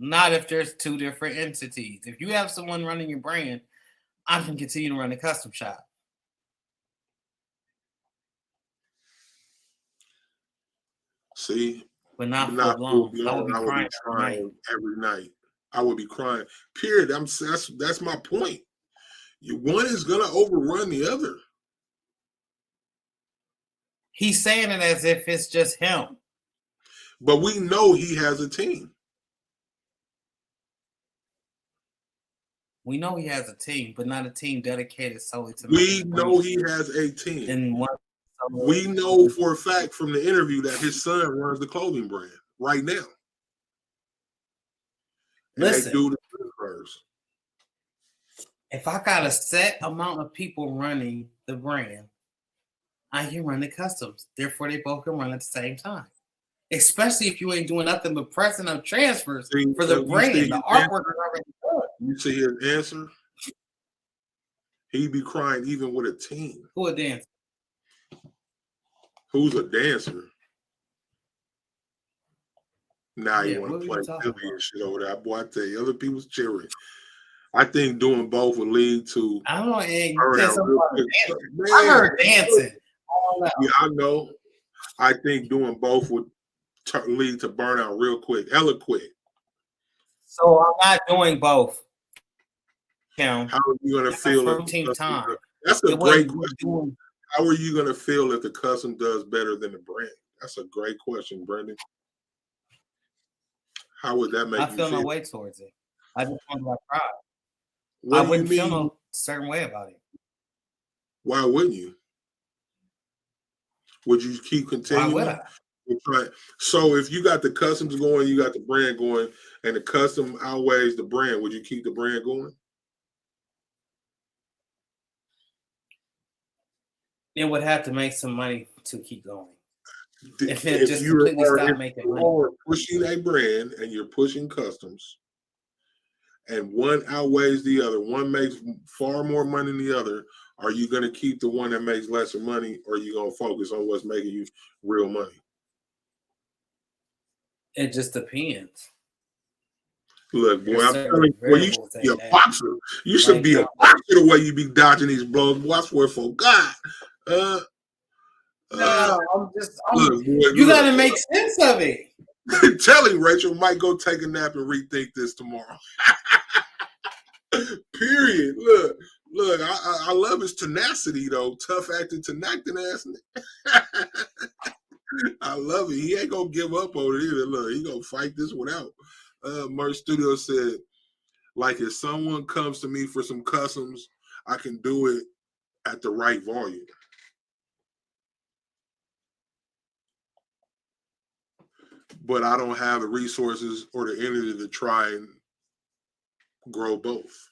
Speaker 1: Not if there's two different entities. If you have someone running your brand, I can continue to run a custom shop.
Speaker 2: See,
Speaker 1: but not full blown. I would be crying
Speaker 2: every night. I would be crying. Period. That's my point. One is gonna overrun the other.
Speaker 1: He's saying it as if it's just him.
Speaker 2: But we know he has a team.
Speaker 1: We know he has a team, but not a team dedicated solely to.
Speaker 2: We know he has a team.
Speaker 1: And
Speaker 2: we know for a fact from the interview that his son runs the clothing brand right now. And
Speaker 1: listen,
Speaker 2: they do the transfers.
Speaker 1: If I got a set amount of people running the brand, I can run the customs. Therefore, they both can run at the same time. Especially if you ain't doing nothing but pressing up transfers for the brand. The artwork is already done.
Speaker 2: You see his answer? He'd be crying even with a team.
Speaker 1: Who a dancer?
Speaker 2: Who's a dancer? Now you want to play Philly and shit over there. Boy, I tell you, other people's cheering. I think doing both would lead to.
Speaker 1: I don't know. I heard dancing.
Speaker 2: Yeah, I know. I think doing both would lead to burnout real quick, hella quick.
Speaker 1: So I'm not doing both.
Speaker 2: How are you going to feel?
Speaker 1: Time.
Speaker 2: That's a great question. How are you going to feel if the custom does better than the brand? That's a great question, Brendan. How would that make you feel?
Speaker 1: I feel no way towards it. I just want my pride.
Speaker 2: I
Speaker 1: wouldn't feel no certain way about it.
Speaker 2: Why wouldn't you? Would you keep continuing?
Speaker 1: Why would I?
Speaker 2: So if you got the customs going, you got the brand going, and the custom outweighs the brand, would you keep the brand going?
Speaker 1: It would have to make some money to keep going. If it just completely stopped making money.
Speaker 2: You're pushing a brand and you're pushing customs, and one outweighs the other, one makes far more money than the other, are you going to keep the one that makes lesser money, or are you going to focus on what's making you real money?
Speaker 1: It just depends.
Speaker 2: Look, boy, I'm telling you, you should be a boxer. You should be a boxer the way you be dodging these blows. Boy, I swear for God.
Speaker 1: You got to make sense of it.
Speaker 2: Tell him, Rachel, might go take a nap and rethink this tomorrow. Period. Look, I love his tenacity though. Tough acting, tenacting ass. I love it. He ain't gonna give up on it either. Look, he gonna fight this one out. Merch Studio said, like, if someone comes to me for some customs, I can do it at the right volume. But I don't have the resources or the energy to try and grow both.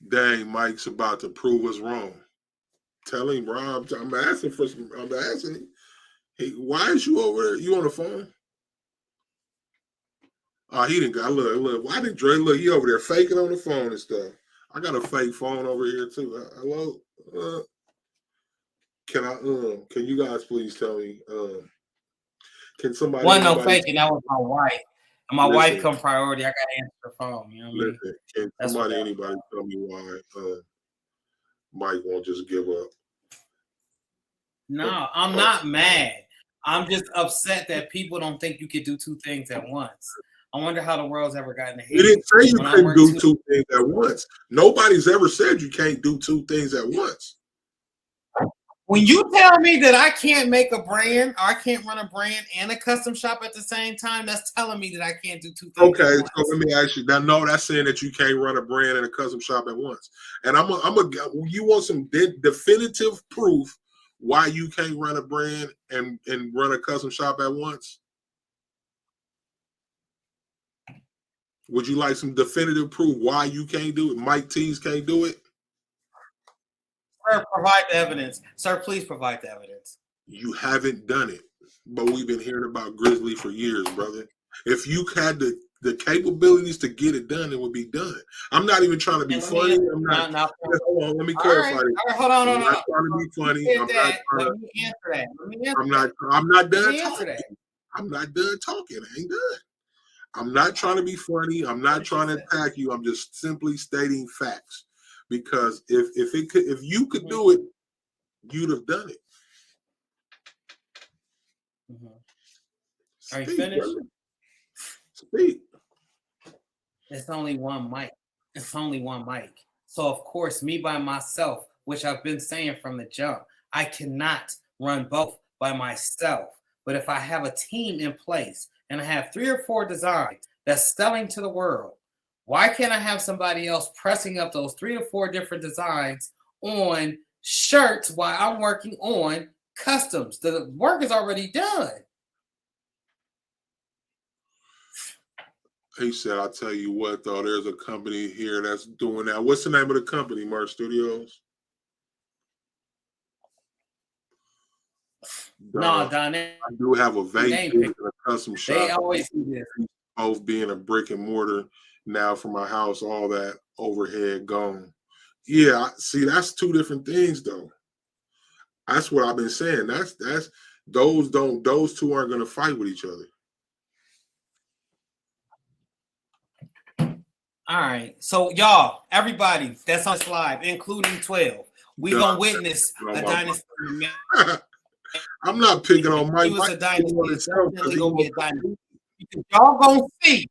Speaker 2: Dang, Mike's about to prove us wrong. Tell him, bro. I'm asking for some. I'm asking him. Hey, why is you over there? You on the phone? Oh, he didn't got look. Why did Dre look? He over there faking on the phone and stuff. I got a fake phone over here too. Hello. Can you guys please tell me? Can somebody?
Speaker 1: One, no faking. That was my wife. And my wife come priority. I got to answer the phone. You know what I mean?
Speaker 2: Can anybody tell me why Mike won't just give up?
Speaker 1: No, I'm not mad. I'm just upset that people don't think you could do two things at once. I wonder how the world's ever gotten ahead.
Speaker 2: You didn't say you couldn't do two things at once. Nobody's ever said you can't do two things at once.
Speaker 1: When you tell me that I can't make a brand, or I can't run a brand and a custom shop at the same time, that's telling me that I can't do two things.
Speaker 2: Okay, so let me ask you. Now, no, that's saying that you can't run a brand and a custom shop at once. And you want some definitive proof why you can't run a brand and run a custom shop at once? Would you like some definitive proof why you can't do it? Mike T's can't do it?
Speaker 1: Sir, provide the evidence. Sir, please provide the evidence.
Speaker 2: You haven't done it, but we've been hearing about Grizzly for years, brother. If you had the capabilities to get it done, it would be done. I'm not even trying to be funny. I'm not. Hold on, let me clarify this.
Speaker 1: All right, hold on.
Speaker 2: I'm not trying to be funny.
Speaker 1: Let me answer that.
Speaker 2: I'm not done talking. I'm not done talking. I ain't done. I'm not trying to be funny. I'm not trying to attack you. I'm just simply stating facts. Because if you could do it, you'd have done it.
Speaker 1: Are you finished?
Speaker 2: Speak.
Speaker 1: It's only one mic. So of course, me by myself, which I've been saying from the jump, I cannot run both by myself. But if I have a team in place and I have 3 or 4 designs that's selling to the world, why can't I have somebody else pressing up those 3 to 4 different designs on shirts while I'm working on customs? The work is already done.
Speaker 2: He said, I'll tell you what, though, there's a company here that's doing that. What's the name of the company, Merch Studios?
Speaker 1: No, Don.
Speaker 2: I do have a vape and a custom shop.
Speaker 1: They always do this.
Speaker 2: Both being a brick and mortar now for my house, all that overhead gone. Yeah, see, that's 2 different things, though. That's what I've been saying. Those 2 aren't going to fight with each other.
Speaker 1: All right. So, y'all, everybody that's on this live, including 12, we're going to witness a dynasty.
Speaker 2: I'm not picking on Mike.
Speaker 1: He was a dynasty. It's definitely going to be a dynasty. Y'all going to see.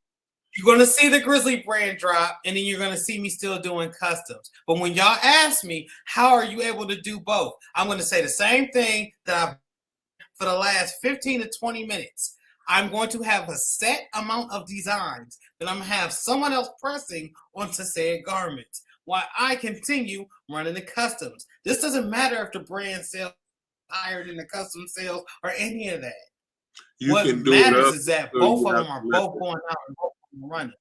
Speaker 1: You're going to see the Grizzly brand drop, and then you're going to see me still doing customs. But when y'all ask me, how are you able to do both? I'm going to say the same thing that I've for the last 15 to 20 minutes. I'm going to have a set amount of designs that I'm going to have someone else pressing onto said garments while I continue running the customs. This doesn't matter if the brand sales higher than the custom sales or any of that. What matters is that both of them are both going out and both of them running.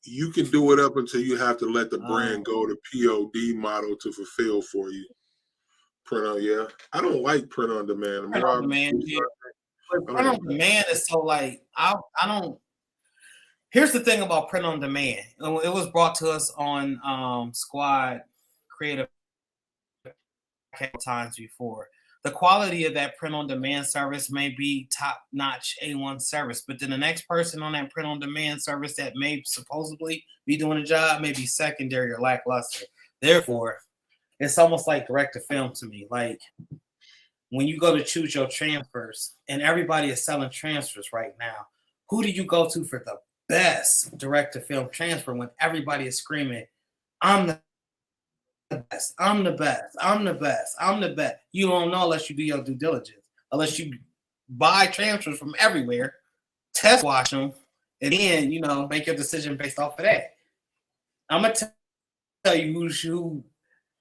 Speaker 2: You can do it up until you have to let the brand go to POD model to fulfill for you. Print on, yeah. I don't like print on demand.
Speaker 1: Print on demand, yeah. Print on demand is so like I don't. Here's the thing about print on demand. It was brought to us on Squad Creative times before. The quality of that print on demand service may be top notch A1 service, but then the next person on that print on demand service that may supposedly be doing a job may be secondary or lackluster. Therefore, it's almost like direct to film to me. Like when you go to choose your transfers and everybody is selling transfers right now, who do you go to for the best direct-to-film transfer when everybody is screaming, I'm the best, I'm the best, I'm the best, I'm the best. You don't know unless you do your due diligence, unless you buy transfers from everywhere, test watch them, and then, make your decision based off of that. I'm going to tell you who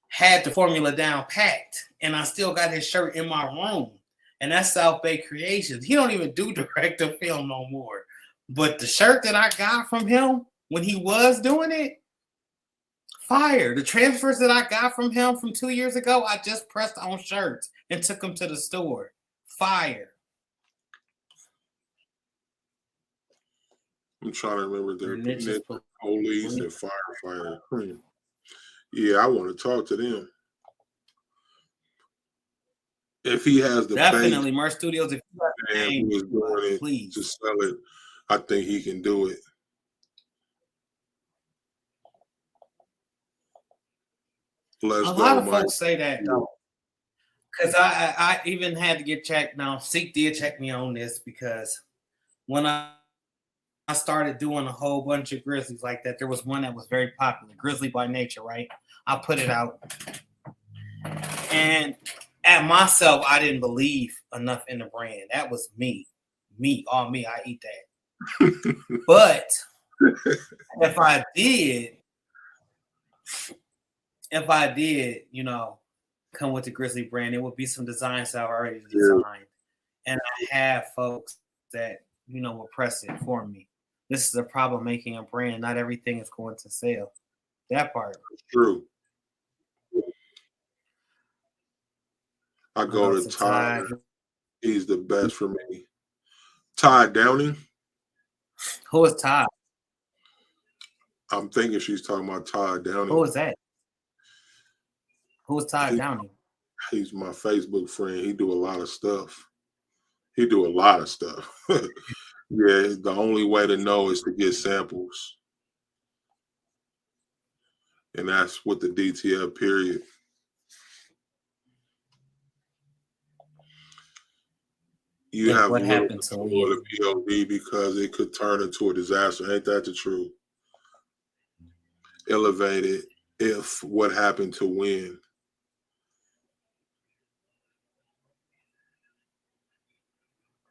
Speaker 1: had the formula down packed, and I still got his shirt in my room, and that's South Bay Creations. He don't even do direct-to-film no more. But the shirt that I got from him when he was doing it, fire. The transfers that I got from him from 2 years ago, I just pressed on shirts and took them to the store. Fire.
Speaker 2: I'm trying to remember their police and firefighter. Yeah, I want to talk to them. If he has the
Speaker 1: definitely Merch Studios, if you have the
Speaker 2: name, who is doing
Speaker 1: please
Speaker 2: to sell it, I think he can do it.
Speaker 1: A lot of folks say that though, because I even had to get checked. Now SEAK did check me on this, because when I started doing a whole bunch of Grizzlies like that, there was one that was very popular, Grizzly by Nature, right? I put it out, and at myself, I didn't believe enough in the brand. That was me, all me. I eat that. But if I did, come with the Grizzly brand, it would be some designs that I've already designed. And I have folks that, will press it for me. This is a problem making a brand. Not everything is going to sell. That part.
Speaker 2: True. I go to Todd. He's the best for me. Todd Downing.
Speaker 1: Who is Todd?
Speaker 2: I'm thinking she's talking about Todd Downing.
Speaker 1: Who is that? Who is Todd Downing?
Speaker 2: He's my Facebook friend. He do a lot of stuff. Yeah, the only way to know is to get samples. And that's with the DTF period. You have
Speaker 1: what happened to
Speaker 2: the POV because it could turn into a disaster. Ain't that the truth? Elevated if what happened to win.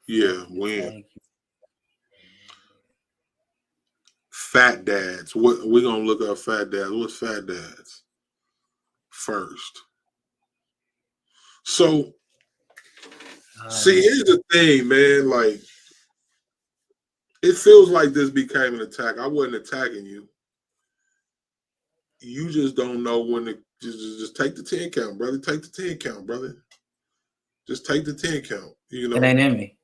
Speaker 2: Yeah, win. Fat dads. What we're gonna look up fat dads. What's fat dads? First. So see, here's the thing, man. Like, it feels like this became an attack. I wasn't attacking you. You just don't know when to just take the 10 count, brother. Take the 10 count, brother. Just take the 10 count.
Speaker 1: It ain't in me.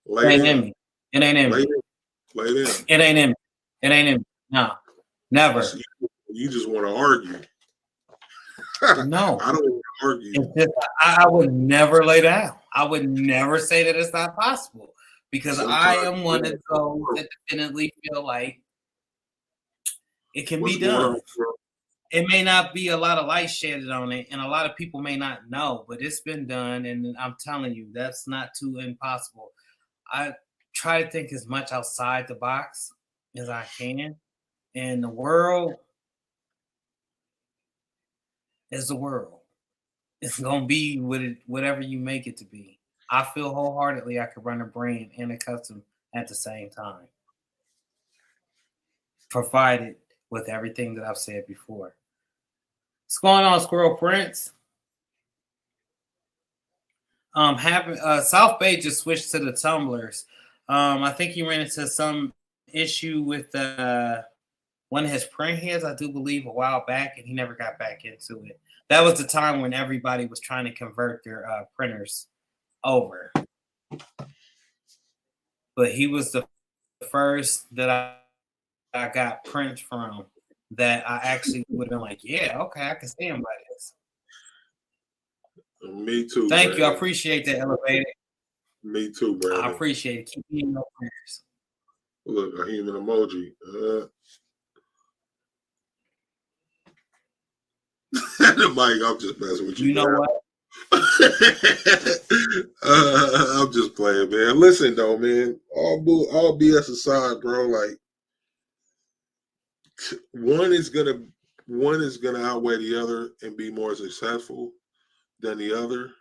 Speaker 1: It ain't in me. It ain't in me.
Speaker 2: Lay down.
Speaker 1: It ain't in me. It ain't in me. No. Never.
Speaker 2: You just want to argue.
Speaker 1: No.
Speaker 2: I don't want to argue.
Speaker 1: I would never lay down. I would never say that it's not possible, because I am one of those that definitely feel like it can be done. It may not be a lot of light shedded on it, and a lot of people may not know, but it's been done, and I'm telling you, that's not too impossible. I try to think as much outside the box as I can, and the world is the world. It's going to be whatever you make it to be. I feel wholeheartedly I could run a brand and a custom at the same time, provided with everything that I've said before. What's going on, Squirrel Prince? South Bay just switched to the tumblers. I think he ran into some issue with one of his print heads, I do believe, a while back, and he never got back into it. That was the time when everybody was trying to convert their printers over. But he was the first that I got prints from that I actually would have been like, yeah, okay, I can stand by this.
Speaker 2: Me too.
Speaker 1: Thank you. I appreciate that, Elevated.
Speaker 2: Me too, Brandon.
Speaker 1: I appreciate it. Keep me in your prayers.
Speaker 2: Look, a human emoji. The mic, I'm just messing with you.
Speaker 1: You know
Speaker 2: man.
Speaker 1: what?
Speaker 2: I'm just playing, man. Listen, though, man. All BS aside, bro. Like, one is gonna outweigh the other and be more successful than the other.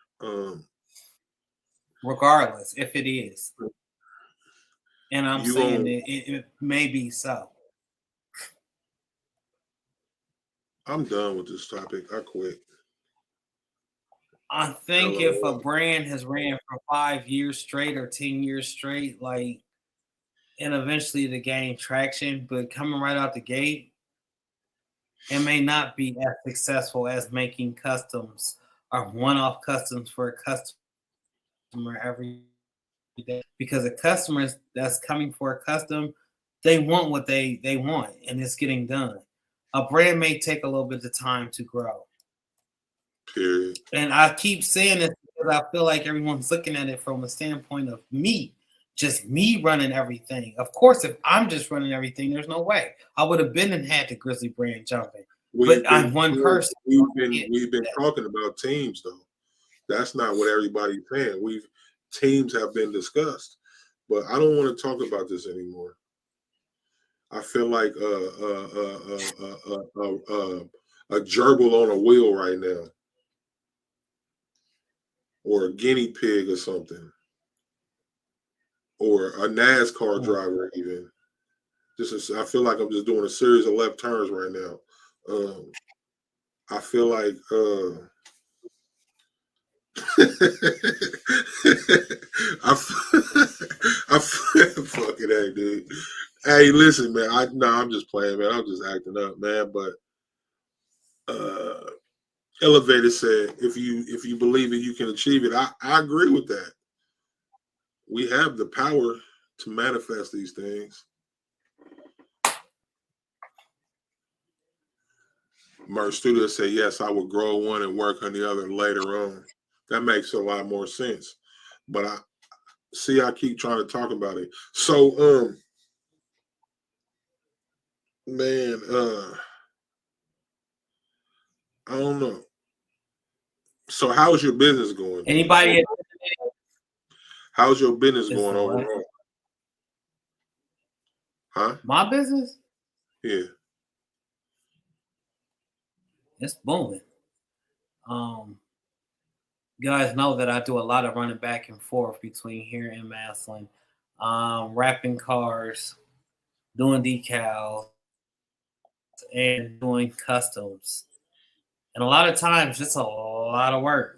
Speaker 1: Regardless, if it is, and I'm
Speaker 2: You
Speaker 1: saying
Speaker 2: gonna
Speaker 1: it may be so.
Speaker 2: I'm done with this topic. I quit.
Speaker 1: I think if a
Speaker 2: LOL.
Speaker 1: brand has ran for 5 years straight or 10 years straight, like, and eventually to gain traction, but coming right out the gate, it may not be as successful as making customs or one-off customs for a customer every day. Because a customer that's coming for a custom, they want what they want, and it's getting done. A brand may take a little bit of time to grow.
Speaker 2: Period.
Speaker 1: And I keep saying this because I feel like everyone's looking at it from a standpoint of me, just me running everything. Of course, if I'm just running everything, there's no way I would have been and had the Grizzly brand jumping. But I'm one person.
Speaker 2: We've been talking about teams though. That's not what everybody's saying. Teams have been discussed, but I don't want to talk about this anymore. I feel like a gerbil on a wheel right now, or a guinea pig or something, or a NASCAR driver even. I feel like I'm just doing a series of left turns right now. I feel like fucking hey, dude. Hey, listen, man. I'm just playing, man. I'm just acting up, man. But Elevator said, if you believe it, you can achieve it. I agree with that. We have the power to manifest these things. Merch Studio said, yes, I would grow one and work on the other later on. That makes a lot more sense. But I keep trying to talk about it. So, man, I don't know. So how's your business going?
Speaker 1: Anybody?
Speaker 2: How's your business
Speaker 1: It's
Speaker 2: going
Speaker 1: the what?
Speaker 2: overall? Huh?
Speaker 1: My business?
Speaker 2: Yeah.
Speaker 1: It's booming. You guys know that I do a lot of running back and forth between here and Massillon, wrapping cars, doing decals, and doing customs. And a lot of times, it's a lot of work.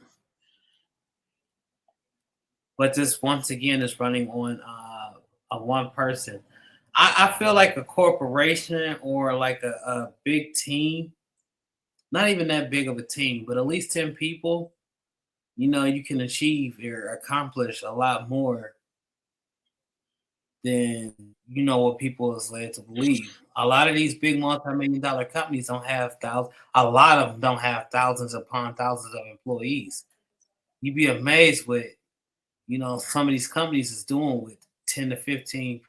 Speaker 1: But this, once again, is running on a one person. I feel like a corporation or like a big team, not even that big of a team, but at least 10 people, you can achieve or accomplish a lot more than what people is led to believe. A lot of these big multi-million dollar companies don't have thousands. A lot of them don't have thousands upon thousands of employees. You'd be amazed what some of these companies is doing with 10 to 15.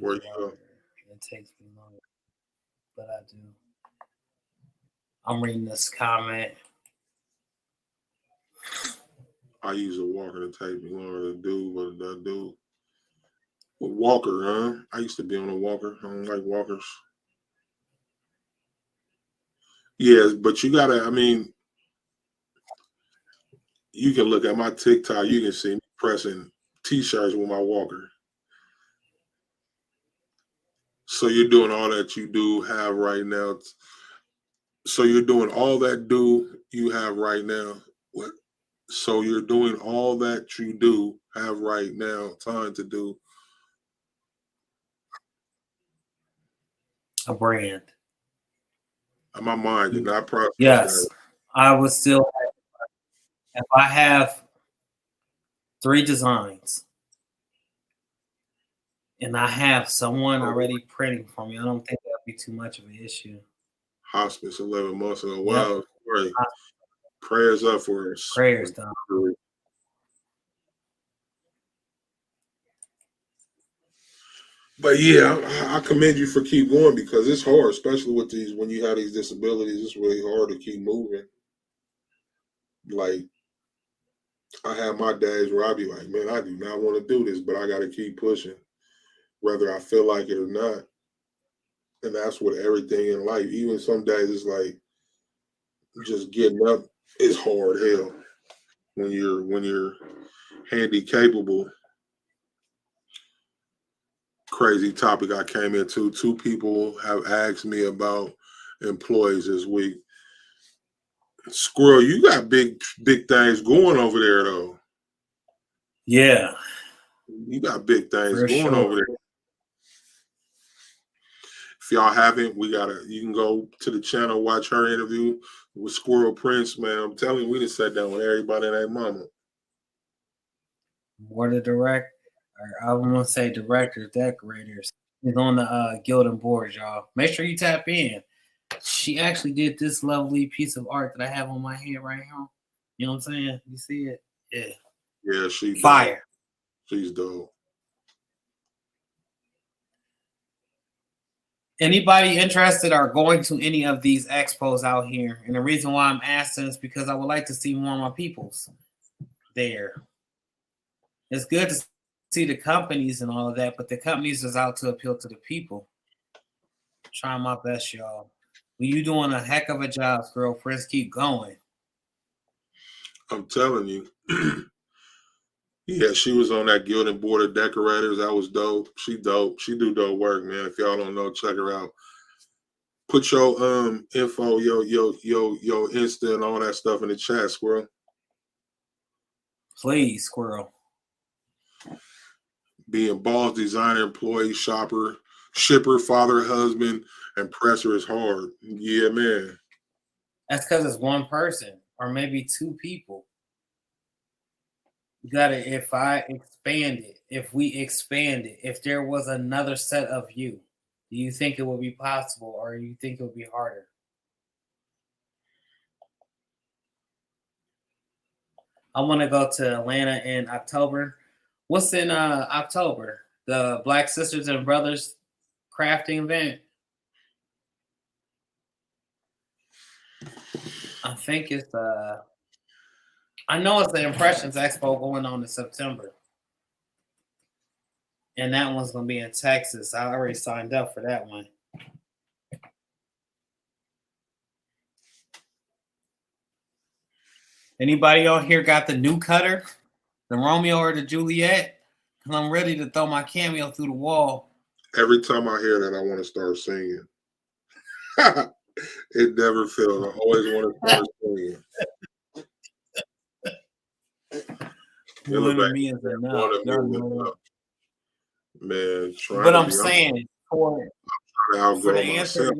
Speaker 2: Where you go?
Speaker 1: It takes me longer, but I do. I'm reading this comment.
Speaker 2: I use a walker to take me longer to do what I do. With walker, huh? I used to be on a walker. I don't like walkers. Yes, but you gotta, you can look at my TikTok, you can see me pressing t-shirts with my walker. So you're doing all that you do have right now. So you're doing all that you have right now. What? So you're doing all that you do have right now, time to do.
Speaker 1: A brand.
Speaker 2: My mind did not process
Speaker 1: Yes,
Speaker 2: that.
Speaker 1: I would still. If I have 3 designs and I have someone already printing for me, I don't think that'd be too much of an issue.
Speaker 2: Hospice 11 months ago.
Speaker 1: Yep.
Speaker 2: Wow, right. Prayers up for us.
Speaker 1: Prayers done.
Speaker 2: But yeah, I commend you for keep going because it's hard, especially with these when you have these disabilities. It's really hard to keep moving. Like I have my days where I be like, man, I do not want to do this, but I got to keep pushing, whether I feel like it or not. And that's with everything in life. Even some days, it's like just getting up is hard hell when you're handy capable. Crazy topic I came into. Two people have asked me about employees this week. Squirrel, you got big things going over there though.
Speaker 1: Yeah,
Speaker 2: You got big things
Speaker 1: for
Speaker 2: going over
Speaker 1: sure.
Speaker 2: there. If y'all haven't, you can go to the channel, watch her interview with Squirrel Prince, man. I'm telling you, we just sat down with everybody and their mama.
Speaker 1: More the direct, or I want to say directors, decorators. He's on the Gilded Board, y'all. Make sure you tap in. She actually did this lovely piece of art that I have on my head right here. You know what I'm saying? You see it? Yeah.
Speaker 2: Yeah, she
Speaker 1: Fire.
Speaker 2: dope. She's dope.
Speaker 1: Anybody interested or going to any of these expos out here? And the reason why I'm asking is because I would like to see more of my peoples there. It's good to see the companies and all of that, but the companies is out to appeal to the people. Trying my best, y'all. Well, you doing a heck of a job, girlfriends. Keep going.
Speaker 2: I'm telling you. Yeah, she was on that Gilded Board of Decorators. That was dope. She dope. She do dope work, man. If y'all don't know, check her out. Put your info, your Insta and all that stuff in the chat, Squirrel.
Speaker 1: Please, squirrel.
Speaker 2: Being boss, designer, employee, shopper, shipper, father, husband, and presser is hard. Yeah, man.
Speaker 1: That's because it's one person or maybe two people. You gotta, if we expand it, if there was another set of you, do you think it would be possible or you think it would be harder? I want to go to Atlanta in October. What's in October? The Black Sisters and Brothers crafting event. I think it's I know it's the Impressions Expo going on in September. And that one's gonna be in Texas. I already signed up for that one. Anybody on here got the new cutter? The Romeo or the Juliet? Because I'm ready to throw my cameo through the wall.
Speaker 2: Every time I hear that, I want to start singing. It never fails. I always want to start singing.
Speaker 1: One of me is enough.
Speaker 2: Man,
Speaker 1: but I'm saying for
Speaker 2: the
Speaker 1: answer,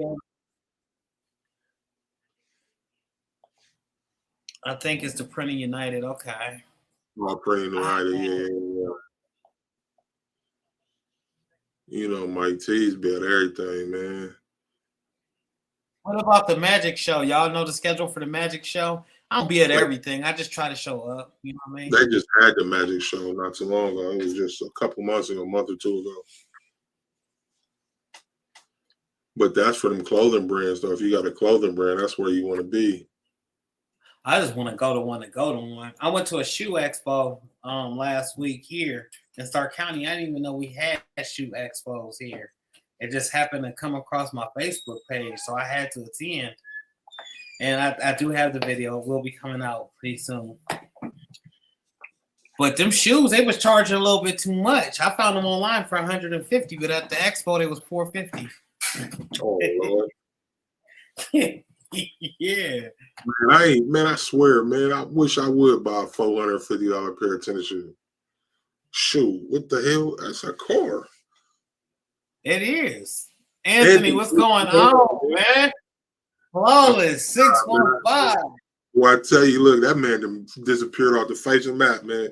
Speaker 1: I think it's the Printing United. Okay.
Speaker 2: Printing United, yeah. You know, Mike T's be at everything, man.
Speaker 1: What about the magic show? Y'all know the schedule for the magic show? I don't be at everything. I just try to show up. You know what I mean?
Speaker 2: They just had the magic show not too long ago. It was just a couple months ago, a month or two ago. But that's for them clothing brands, though. If you got a clothing brand, that's where you want to be.
Speaker 1: I just want to go to one. I went to a shoe expo last week here in Stark County. I didn't even know we had shoe expos here. It just happened to come across my Facebook page, so I had to attend. And I do have the video. It will be coming out pretty soon. But them shoes, they was charging a little bit too much. I found them online for $150, but at the expo, they was $450.
Speaker 2: Oh, Lord.
Speaker 1: Yeah.
Speaker 2: Man, I swear, man, I wish I would buy a $450 pair of tennis shoes. Shoot, what the hell? That's a car.
Speaker 1: It is. Anthony, what's going on, man? Flawless 615.
Speaker 2: Well, I tell you, look, that man disappeared off the face of the map, man.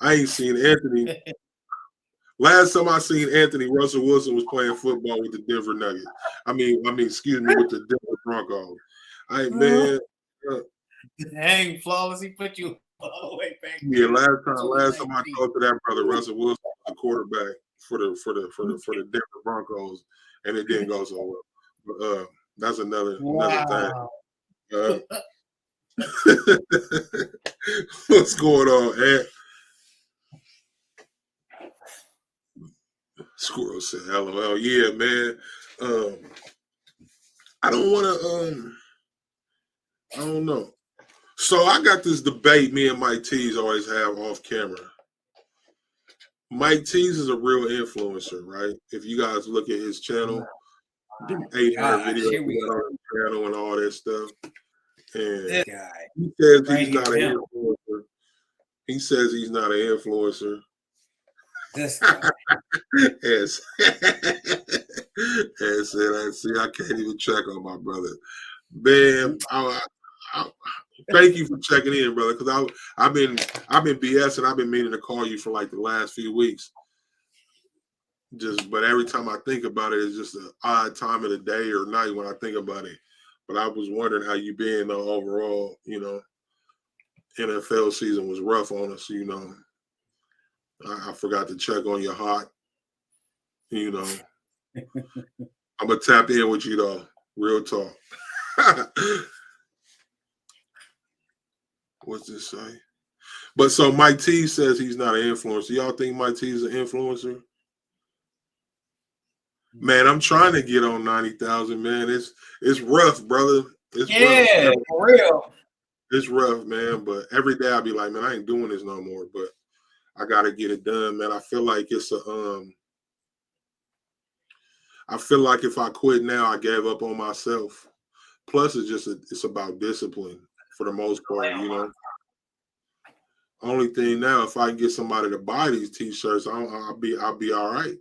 Speaker 2: I ain't seen Anthony. Last time I seen Anthony, Russell Wilson was playing football with the Denver Nuggets. I mean, excuse me, with the Denver Broncos. Man.
Speaker 1: Dang, Flawless, he put you all the way back.
Speaker 2: Yeah, last time I talked to that brother, Russell Wilson, the quarterback for the Denver Broncos, and it didn't go so well. But that's another thing. What's going on, Ant? Squirrel said, "LOL." Yeah, man. I don't want to. I don't know. So I got this debate me and Mike Tees always have off camera. Mike Tees is a real influencer, right? If you guys look at his channel, 800 videos
Speaker 1: Here we
Speaker 2: on his channel and all that stuff. And
Speaker 1: This guy.
Speaker 2: he says
Speaker 1: Right
Speaker 2: he's not an
Speaker 1: here.
Speaker 2: influencer. He says he's not an influencer.
Speaker 1: This guy.
Speaker 2: Yes. And said, see, I can't even check on my brother. Man, I, thank you for checking in, brother. Because I've been BSing. I've been meaning to call you for like the last few weeks. But every time I think about it, it's just an odd time of the day or night when I think about it. But I was wondering how you been overall. NFL season was rough on us. I forgot to check on your heart. I'm gonna tap in with you though. Real talk. What's this say? But so Mike T says he's not an influencer. Y'all think Mike T is an influencer? Man, I'm trying to get on 90,000, man. It's rough, brother. It's rough.
Speaker 1: For real.
Speaker 2: It's rough, man. But every day I'll be like, man, I ain't doing this no more. But I gotta get it done, man. I feel like I feel like if I quit now, I gave up on myself. Plus, it's about discipline for the most part, Only thing now, if I can get somebody to buy these T-shirts, I'll be all right.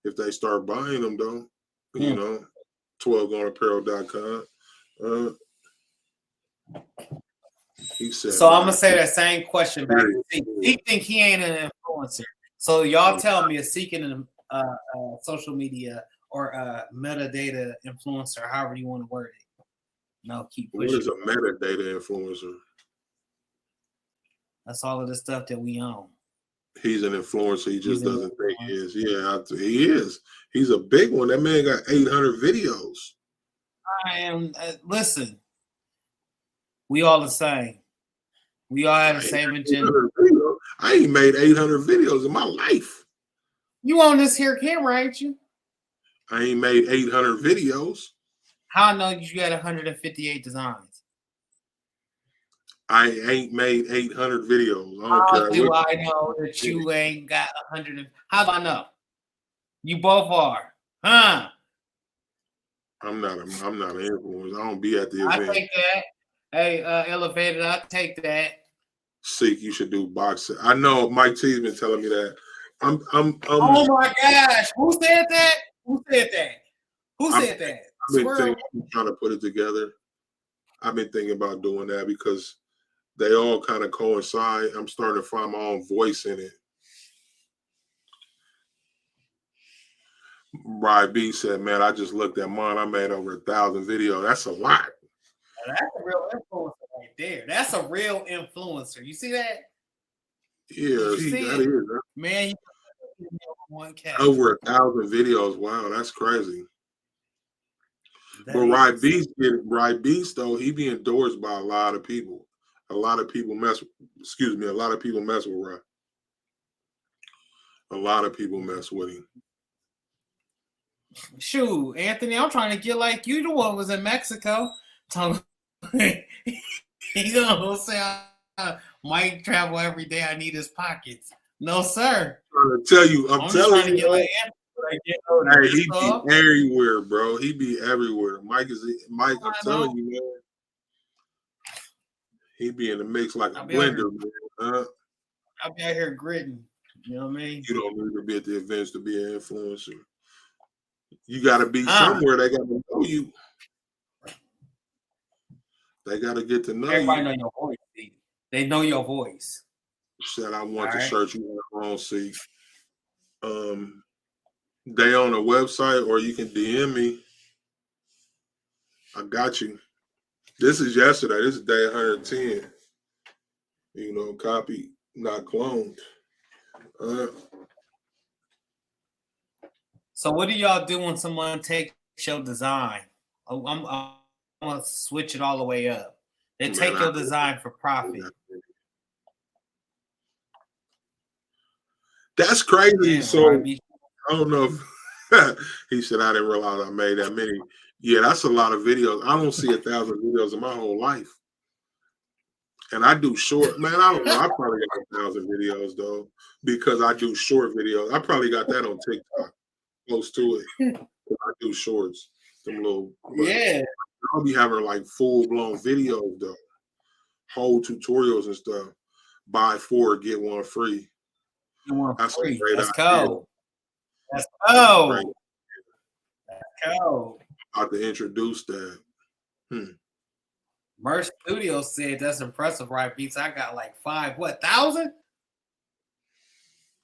Speaker 2: If they start buying them, though, 12goneapparel.com. He said,
Speaker 1: so I'm gonna say that same question back to SEAK. He think he ain't an influencer. So y'all tell me, is SEAK an social media or metadata influencer, however you want to word it? No, keep pushing.
Speaker 2: What is a metadata influencer?
Speaker 1: That's all of the stuff that we own.
Speaker 2: He's an influencer. He just doesn't think he is. Yeah, he is. He's a big one. That man got 800 videos.
Speaker 1: I am. Listen, we all the same. We all have the same agenda.
Speaker 2: I ain't made 800 videos in my life.
Speaker 1: You on this here camera, ain't you?
Speaker 2: I ain't made 800 videos.
Speaker 1: How I know you got 158 designs?
Speaker 2: I ain't made 800 videos.
Speaker 1: How do I know that you ain't got 100? How do I know? You both are, huh?
Speaker 2: I'm not an influencer. I don't be at the event.
Speaker 1: I take that. Hey, Elevated, I take that.
Speaker 2: SEAK, you should do boxing. I know Mike T's been telling me that. I'm
Speaker 1: oh my gosh, who said that? Who said that? Who said that?
Speaker 2: I'm trying to put it together. I've been thinking about doing that because they all kind of coincide. I'm starting to find my own voice in it. Ryan B said, man, I just looked at mine. I made over 1,000 videos. That's a lot.
Speaker 1: That's a real influencer right there. That's a real influencer. You see that?
Speaker 2: Yeah, that is.
Speaker 1: Man, one cat.
Speaker 2: Over 1,000 videos. Wow, that's crazy. But Ryan Beast, though, he be endorsed by a lot of people. A lot of people mess with Ryan. A lot of people mess with him.
Speaker 1: Shoot, Anthony, I'm trying to get like you. The one was in Mexico. He gonna say, Mike travel every day. I need his pockets. No, sir.
Speaker 2: I'm telling you. Hey, he be everywhere, bro. He be everywhere. Mike, I'm telling you, man. He be in the mix like a blender, man.
Speaker 1: I'll be out here gritting. You know what I mean?
Speaker 2: You don't need to be at the events to be an influencer. You got to be somewhere. They got to know you. They got to get to know
Speaker 1: Everybody know your voice. They know your voice.
Speaker 2: Said I want the shirt you have on, SEAK. They on a website or you can DM me. I got you. This is yesterday. This is day 110. Copy, not cloned.
Speaker 1: So what do y'all do when someone takes your design? I'm gonna switch it all the way up. They take your design for profit.
Speaker 2: That's crazy.
Speaker 1: Yeah,
Speaker 2: So
Speaker 1: right.
Speaker 2: I don't know if he said I didn't realize I made that many. Yeah, that's a lot of videos. I don't see 1,000 videos in my whole life. And I do short, man. I don't know. I probably got 1,000 videos though, because I do short videos. I probably got that on TikTok, close to it. I do shorts, them little. But
Speaker 1: Yeah.
Speaker 2: I'll be having like full blown videos though, whole tutorials and stuff. Buy 4, get 1 free.
Speaker 1: You want
Speaker 2: That's a
Speaker 1: free.
Speaker 2: great
Speaker 1: Let's
Speaker 2: idea.
Speaker 1: go. Let's
Speaker 2: That's a great.
Speaker 1: go. Let's go.
Speaker 2: About to introduce that.
Speaker 1: Merch Studio said that's impressive, right? Beats. I got like 1,000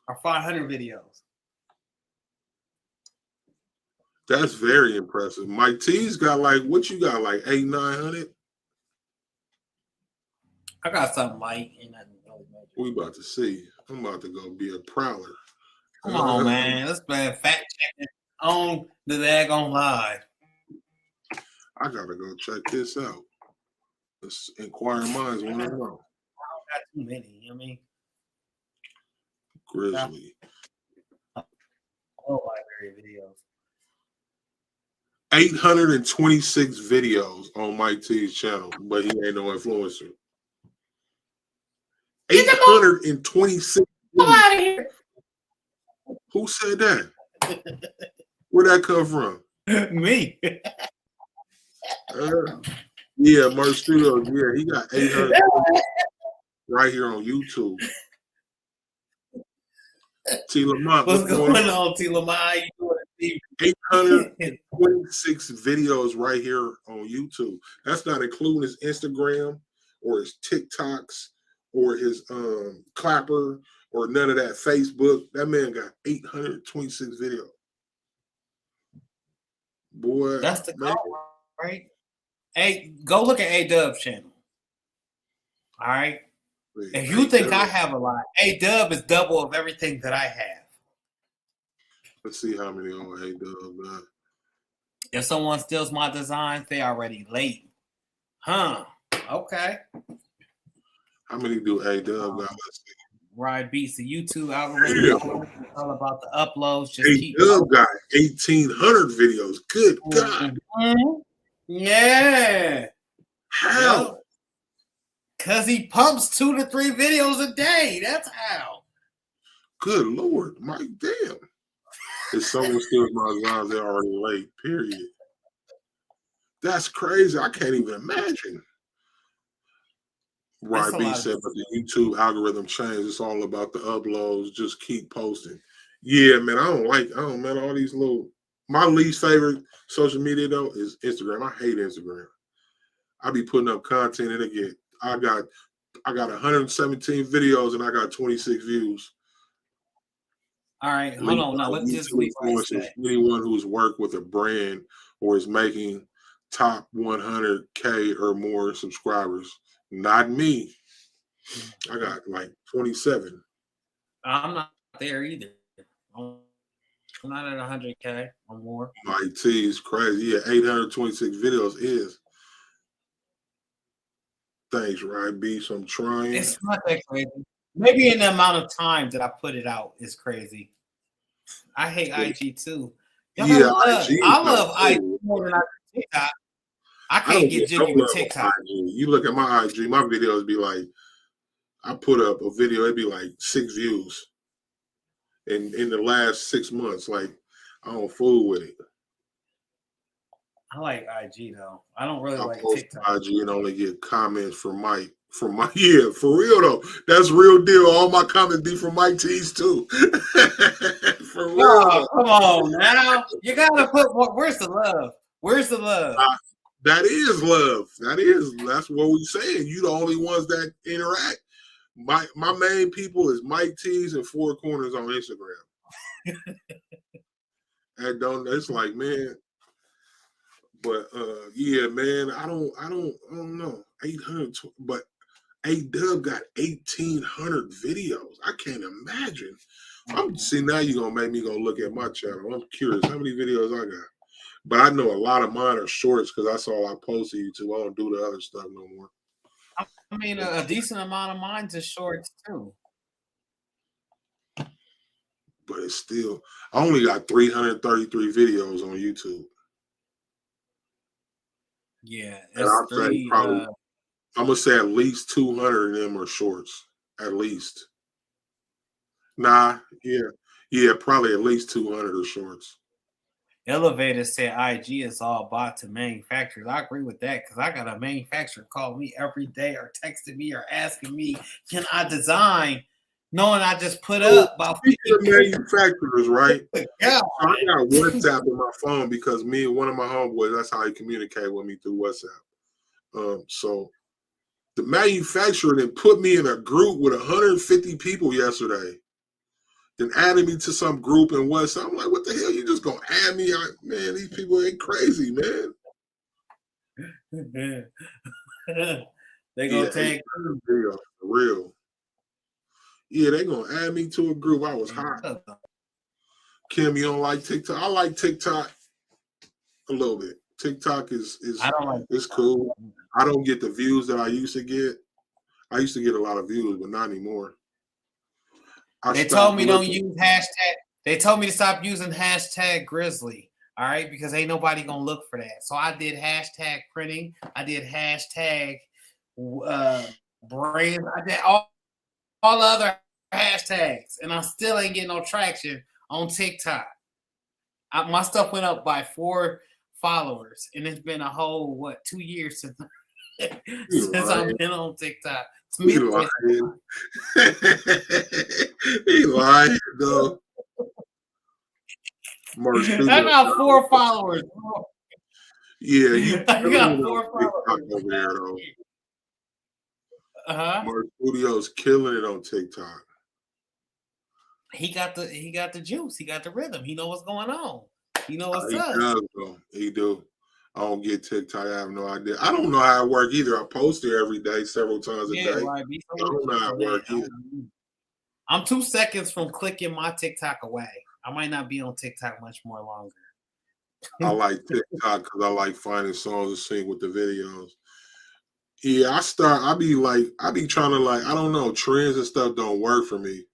Speaker 1: or 500 videos.
Speaker 2: That's very impressive. Mike T's got like, what you got, like 800, 900?
Speaker 1: I got something light and nothing really major.
Speaker 2: We about to see. I'm about to go be a prowler.
Speaker 1: Come on, man. Let's play fact checking on the daggone live.
Speaker 2: I gotta go check this out. Let's inquiring minds want to know.
Speaker 1: I don't got too many. You know what I mean?
Speaker 2: Grizzly.
Speaker 1: Oh, library videos.
Speaker 2: 826 videos on Mike T's channel, but he ain't no influencer. 826.
Speaker 1: Come out of here.
Speaker 2: Who said that? Where'd that come from?
Speaker 1: Me.
Speaker 2: Yeah, Merch Studios. Yeah, he got 800 right here on YouTube. T. Lamont,
Speaker 1: What's going on, T. Lamont?
Speaker 2: 826 videos right here on YouTube. That's not including his Instagram or his TikToks or his Clapper or none of that Facebook. That man got 826 videos. Boy,
Speaker 1: That's the
Speaker 2: man.
Speaker 1: goal, right? Hey, go look at A-Dub's channel. All right. If you think I have a lot, A-Dub is double of everything that I have.
Speaker 2: Let's see how many on A-Dub got.
Speaker 1: If someone steals my designs, they already late. Huh. Okay.
Speaker 2: How many do A-Dub got? Let's see.
Speaker 1: Ride beats the YouTube algorithm. It's all about the uploads. Just
Speaker 2: A-Dub got 1,800 videos. Good God.
Speaker 1: Mm-hmm. Yeah.
Speaker 2: How?
Speaker 1: Because he pumps 2 to 3 videos a day. That's how.
Speaker 2: Good Lord. My damn. If someone steals my designs, they're already late. Period. That's crazy. I can't even imagine. Right, B said, but the YouTube algorithm changed. It's all about the uploads. Just keep posting. Yeah, man. I don't, man, all these little. My least favorite social media though is Instagram. I hate Instagram. I be putting up content and I got 117 videos and I got 26 views.
Speaker 1: All right, hold on. Now let's just
Speaker 2: anyone who's worked with a brand or is making top 100K or more subscribers. Not me. I got like 27.
Speaker 1: I'm not there either. I'm not at 100K or more.
Speaker 2: My T is crazy. Yeah, 826 videos is. Thanks, right, B. So I'm trying.
Speaker 1: It's not that crazy. Maybe in the amount of time that I put it out is crazy. I hate IG too.
Speaker 2: Yeah,
Speaker 1: I love IG more than I do TikTok. I can't get jiggy with TikTok.
Speaker 2: You look at my IG, my videos be like, I put up a video, it'd be like 6 views. In the last 6 months, like I don't fool with it.
Speaker 1: I like IG though. I don't really like
Speaker 2: post
Speaker 1: TikTok.
Speaker 2: IG and only get comments from Mike. Yeah, for real though. That's real deal. All my comments be from Mike T's too. For real.
Speaker 1: Oh, come on now. You gotta put where's the love? Where's the love?
Speaker 2: That is love. That's what we saying. You the only ones that interact. My main people is Mike T's and Four Corners on Instagram. And it's like, man. But yeah, man, I don't know. 800, but A-Dub got 1,800 videos. I can't imagine. See, now you're gonna make me go look at my channel. I'm curious how many videos I got. But I know a lot of mine are shorts because that's all I post to YouTube. I don't do the other stuff no more.
Speaker 1: I mean, a decent amount of mine is shorts too.
Speaker 2: but it's still. I only got 333 videos on YouTube.
Speaker 1: Yeah,
Speaker 2: And
Speaker 1: it's
Speaker 2: I'd say
Speaker 1: three.
Speaker 2: probably, I'm gonna say at least 200 of them are shorts. At least. Nah, yeah, probably at least 200 are shorts.
Speaker 1: Elevator said IG is all bought to manufacturers. I agree with that because I got a manufacturer call me every day or texting me or asking me, can I design? Knowing I just put up about 50
Speaker 2: Speaking of manufacturers, right?
Speaker 1: Yeah.
Speaker 2: I got WhatsApp in my phone because me and one of my homeboys, that's how he communicate with me through WhatsApp. So the manufacturer then put me in a group with 150 people yesterday. Then added me to some group in WhatsApp. I'm like, what the hell? You just gonna add me? Man, these people ain't crazy, man.
Speaker 1: They
Speaker 2: Yeah,
Speaker 1: gonna take
Speaker 2: for real. Yeah, they gonna add me to a group. I was hot. Kim, you don't like TikTok? I like TikTok a little bit. TikTok is
Speaker 1: I don't like
Speaker 2: it's cool. I don't get the views that I used to get. I used to get a lot of views, but not anymore.
Speaker 1: They told me don't use hashtag. They told me to stop using hashtag Grizzly. All right, because ain't nobody gonna look for that. So I did hashtag printing. I did hashtag brain. I did all other hashtags, and I still ain't getting no traction on TikTok. My stuff went up by 4 followers, and it's been a whole 2 years since I've been on TikTok.
Speaker 2: He lying. He lying though.
Speaker 1: I got 4 followers.
Speaker 2: Yeah, you
Speaker 1: I got 4 followers
Speaker 2: over there though.
Speaker 1: Uh-huh.
Speaker 2: Studio's killing it on TikTok.
Speaker 1: He got the juice. He got the rhythm. He know what's going on. He know what's
Speaker 2: He
Speaker 1: up.
Speaker 2: does though. He do. I don't get TikTok. I have no idea. I don't know how it works either. I post there every day, several times a day.
Speaker 1: Right.
Speaker 2: I don't know how it works either.
Speaker 1: I'm 2 seconds from clicking my TikTok away. I might not be on TikTok much more longer.
Speaker 2: I like TikTok because I like finding songs to sing with the videos. Yeah, I be trying to I don't know, trends and stuff don't work for me.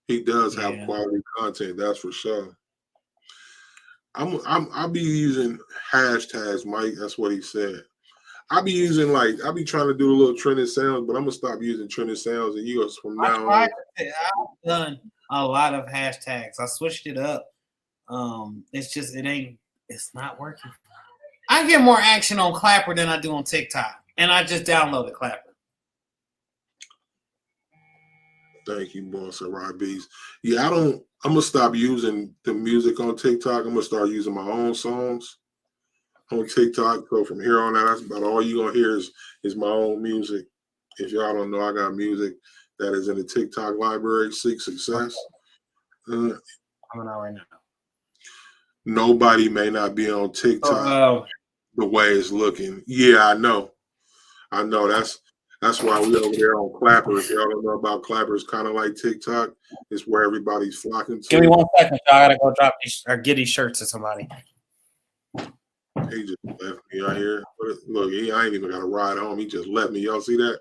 Speaker 2: He does have quality content, that's for sure. I'll be using hashtags, Mike. That's what he said. I be using I be trying to do a little trending sounds, but I'm gonna stop using trending sounds and use from now on.
Speaker 1: I've done a lot of hashtags. I switched it up. It's not working. I get more action on Clapper than I do on TikTok, and I just downloaded Clapper.
Speaker 2: Thank you, boss at Robbie's. Yeah, I'm gonna stop using the music on TikTok. I'm gonna start using my own songs on TikTok. So from here on out, that's about all you're gonna hear is my own music. If y'all don't know, I got music that is in the TikTok library. Seek Success.
Speaker 1: Coming out right now.
Speaker 2: Nobody may not be on TikTok the way it's looking. Yeah, I know. That's why we over there on Clapper. If y'all don't know about Clapper, it's kind of like TikTok. It's where everybody's flocking to.
Speaker 1: Give me 1 second, y'all. I gotta go drop these or get these shirts to somebody.
Speaker 2: He just left me out here. Look, I ain't even got to ride home. He just left me. Y'all see that?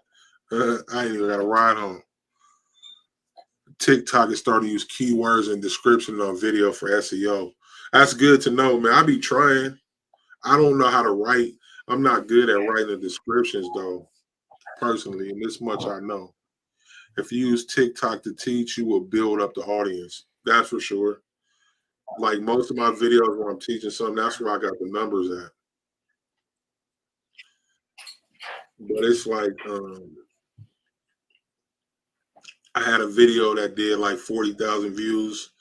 Speaker 2: I ain't even got to ride home. TikTok is starting to use keywords and description on video for SEO. That's good to know, man. I be trying. I don't know how to write. I'm not good at writing the descriptions, though, personally, and this much I know. If you use TikTok to teach, you will build up the audience. That's for sure. Like most of my videos when I'm teaching something, that's where I got the numbers at. But it's I had a video that did 40,000 views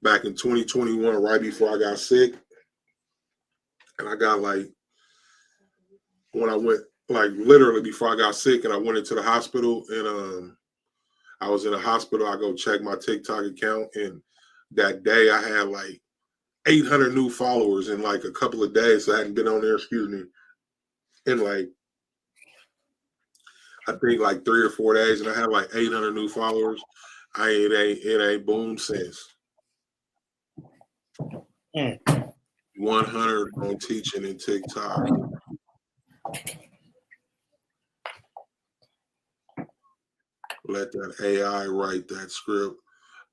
Speaker 2: back in 2021, right before I got sick. And I got when I went, literally before I got sick and I went into the hospital and I was in a hospital, I go check my TikTok account. And that day I had 800 new followers in a couple of days. So I hadn't been on there, in I think 3 or 4 days, and I had 800 new followers. It ain't boomed since. 100 on teaching in TikTok. Let that AI write that script.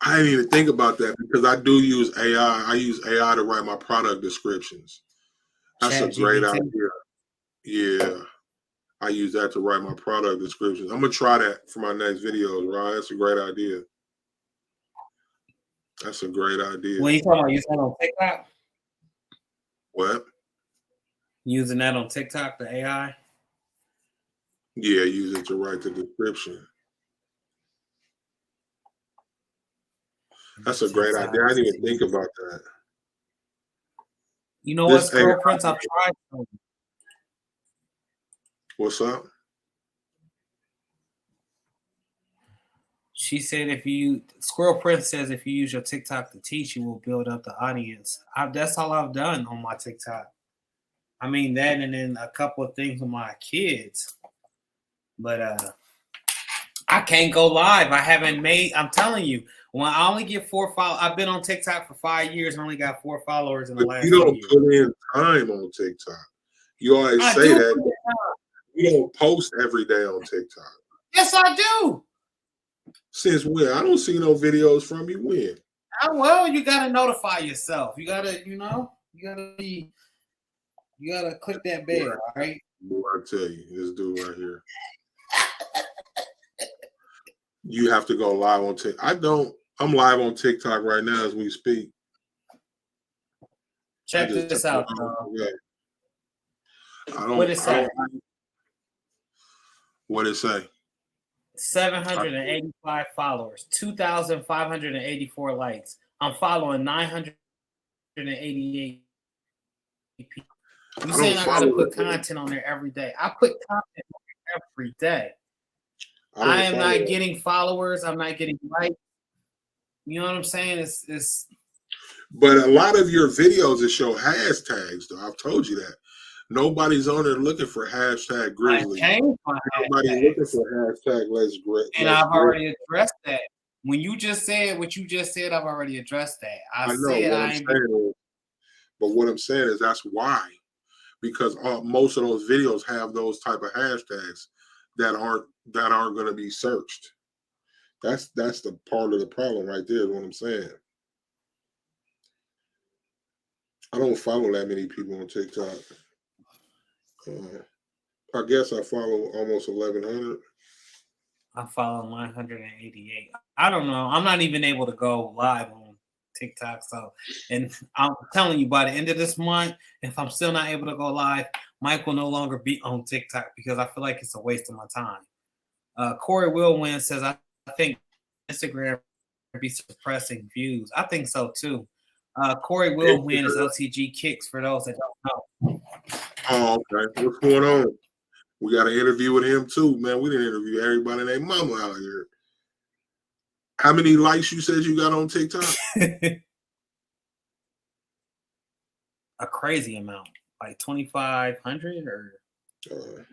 Speaker 2: I didn't even think about that because I do use AI. I use AI to write my product descriptions. That's a
Speaker 1: Chat
Speaker 2: great
Speaker 1: GBT.
Speaker 2: idea. Yeah. I use that to write my product descriptions. I'm gonna try that for my next videos, right? That's a great idea. That's a great idea.
Speaker 1: What are you talking about? Using that on TikTok?
Speaker 2: What?
Speaker 1: Using that on TikTok, the AI?
Speaker 2: Yeah, use it to write the description. That's a great idea. I didn't even think about that.
Speaker 1: You know what, Squirrel Prince? I've tried some.
Speaker 2: What's up?
Speaker 1: She said Squirrel Prince says if you use your TikTok to teach, you will build up the audience. That's all I've done on my TikTok. I mean that, and then a couple of things with my kids. But I can't go live. I haven't made. I'm telling you, when I only get 4 followers, I've been on TikTok for 5 years and only got 4 followers in the last 2
Speaker 2: You don't
Speaker 1: years.
Speaker 2: put in time on TikTok. You always say that. You don't post every day on TikTok.
Speaker 1: Yes, I do.
Speaker 2: Since when? I don't see no videos from you. When?
Speaker 1: Well, you gotta notify yourself. You gotta, you gotta click that bell, all right?
Speaker 2: Boy, I tell you, this dude right here. You have to go live on TikTok. I'm live on TikTok right now as we speak.
Speaker 1: Check this out,
Speaker 2: what it say? What it say?
Speaker 1: 785 followers, 2,584 likes. I'm following 988 people. You saying I gotta put content on there every day? I put content on there every day. I am not getting followers. I'm not getting likes. You know what I'm saying? It's.
Speaker 2: But a lot of your videos that show hashtags, though. I've told you that. Nobody's on there looking for hashtag Grizzly. Nobody's looking for hashtag Let's Grizzly.
Speaker 1: And I've already addressed that. When you just said what you just said, I've already addressed that. I know.
Speaker 2: But what I'm saying is that's why. Because most of those videos have those type of hashtags that aren't going to be searched. That's the part of the problem right there. Is what I'm saying. I don't follow that many people on TikTok. I guess I follow almost 1,100.
Speaker 1: I follow 988. I don't know. I'm not even able to go live on TikTok. So, and I'm telling you, by the end of this month, if I'm still not able to go live, Mike will no longer be on TikTok because I feel like it's a waste of my time. Corey Willwin says, I think Instagram would be suppressing views. I think so too. Corey Willwin is LCG Kicks for those that don't know.
Speaker 2: Oh, okay. What's going on? We got an interview with him too, man. We didn't interview everybody named Mama out here. How many likes you said you got on TikTok?
Speaker 1: A crazy amount, like 2,500 or.
Speaker 2: Yeah,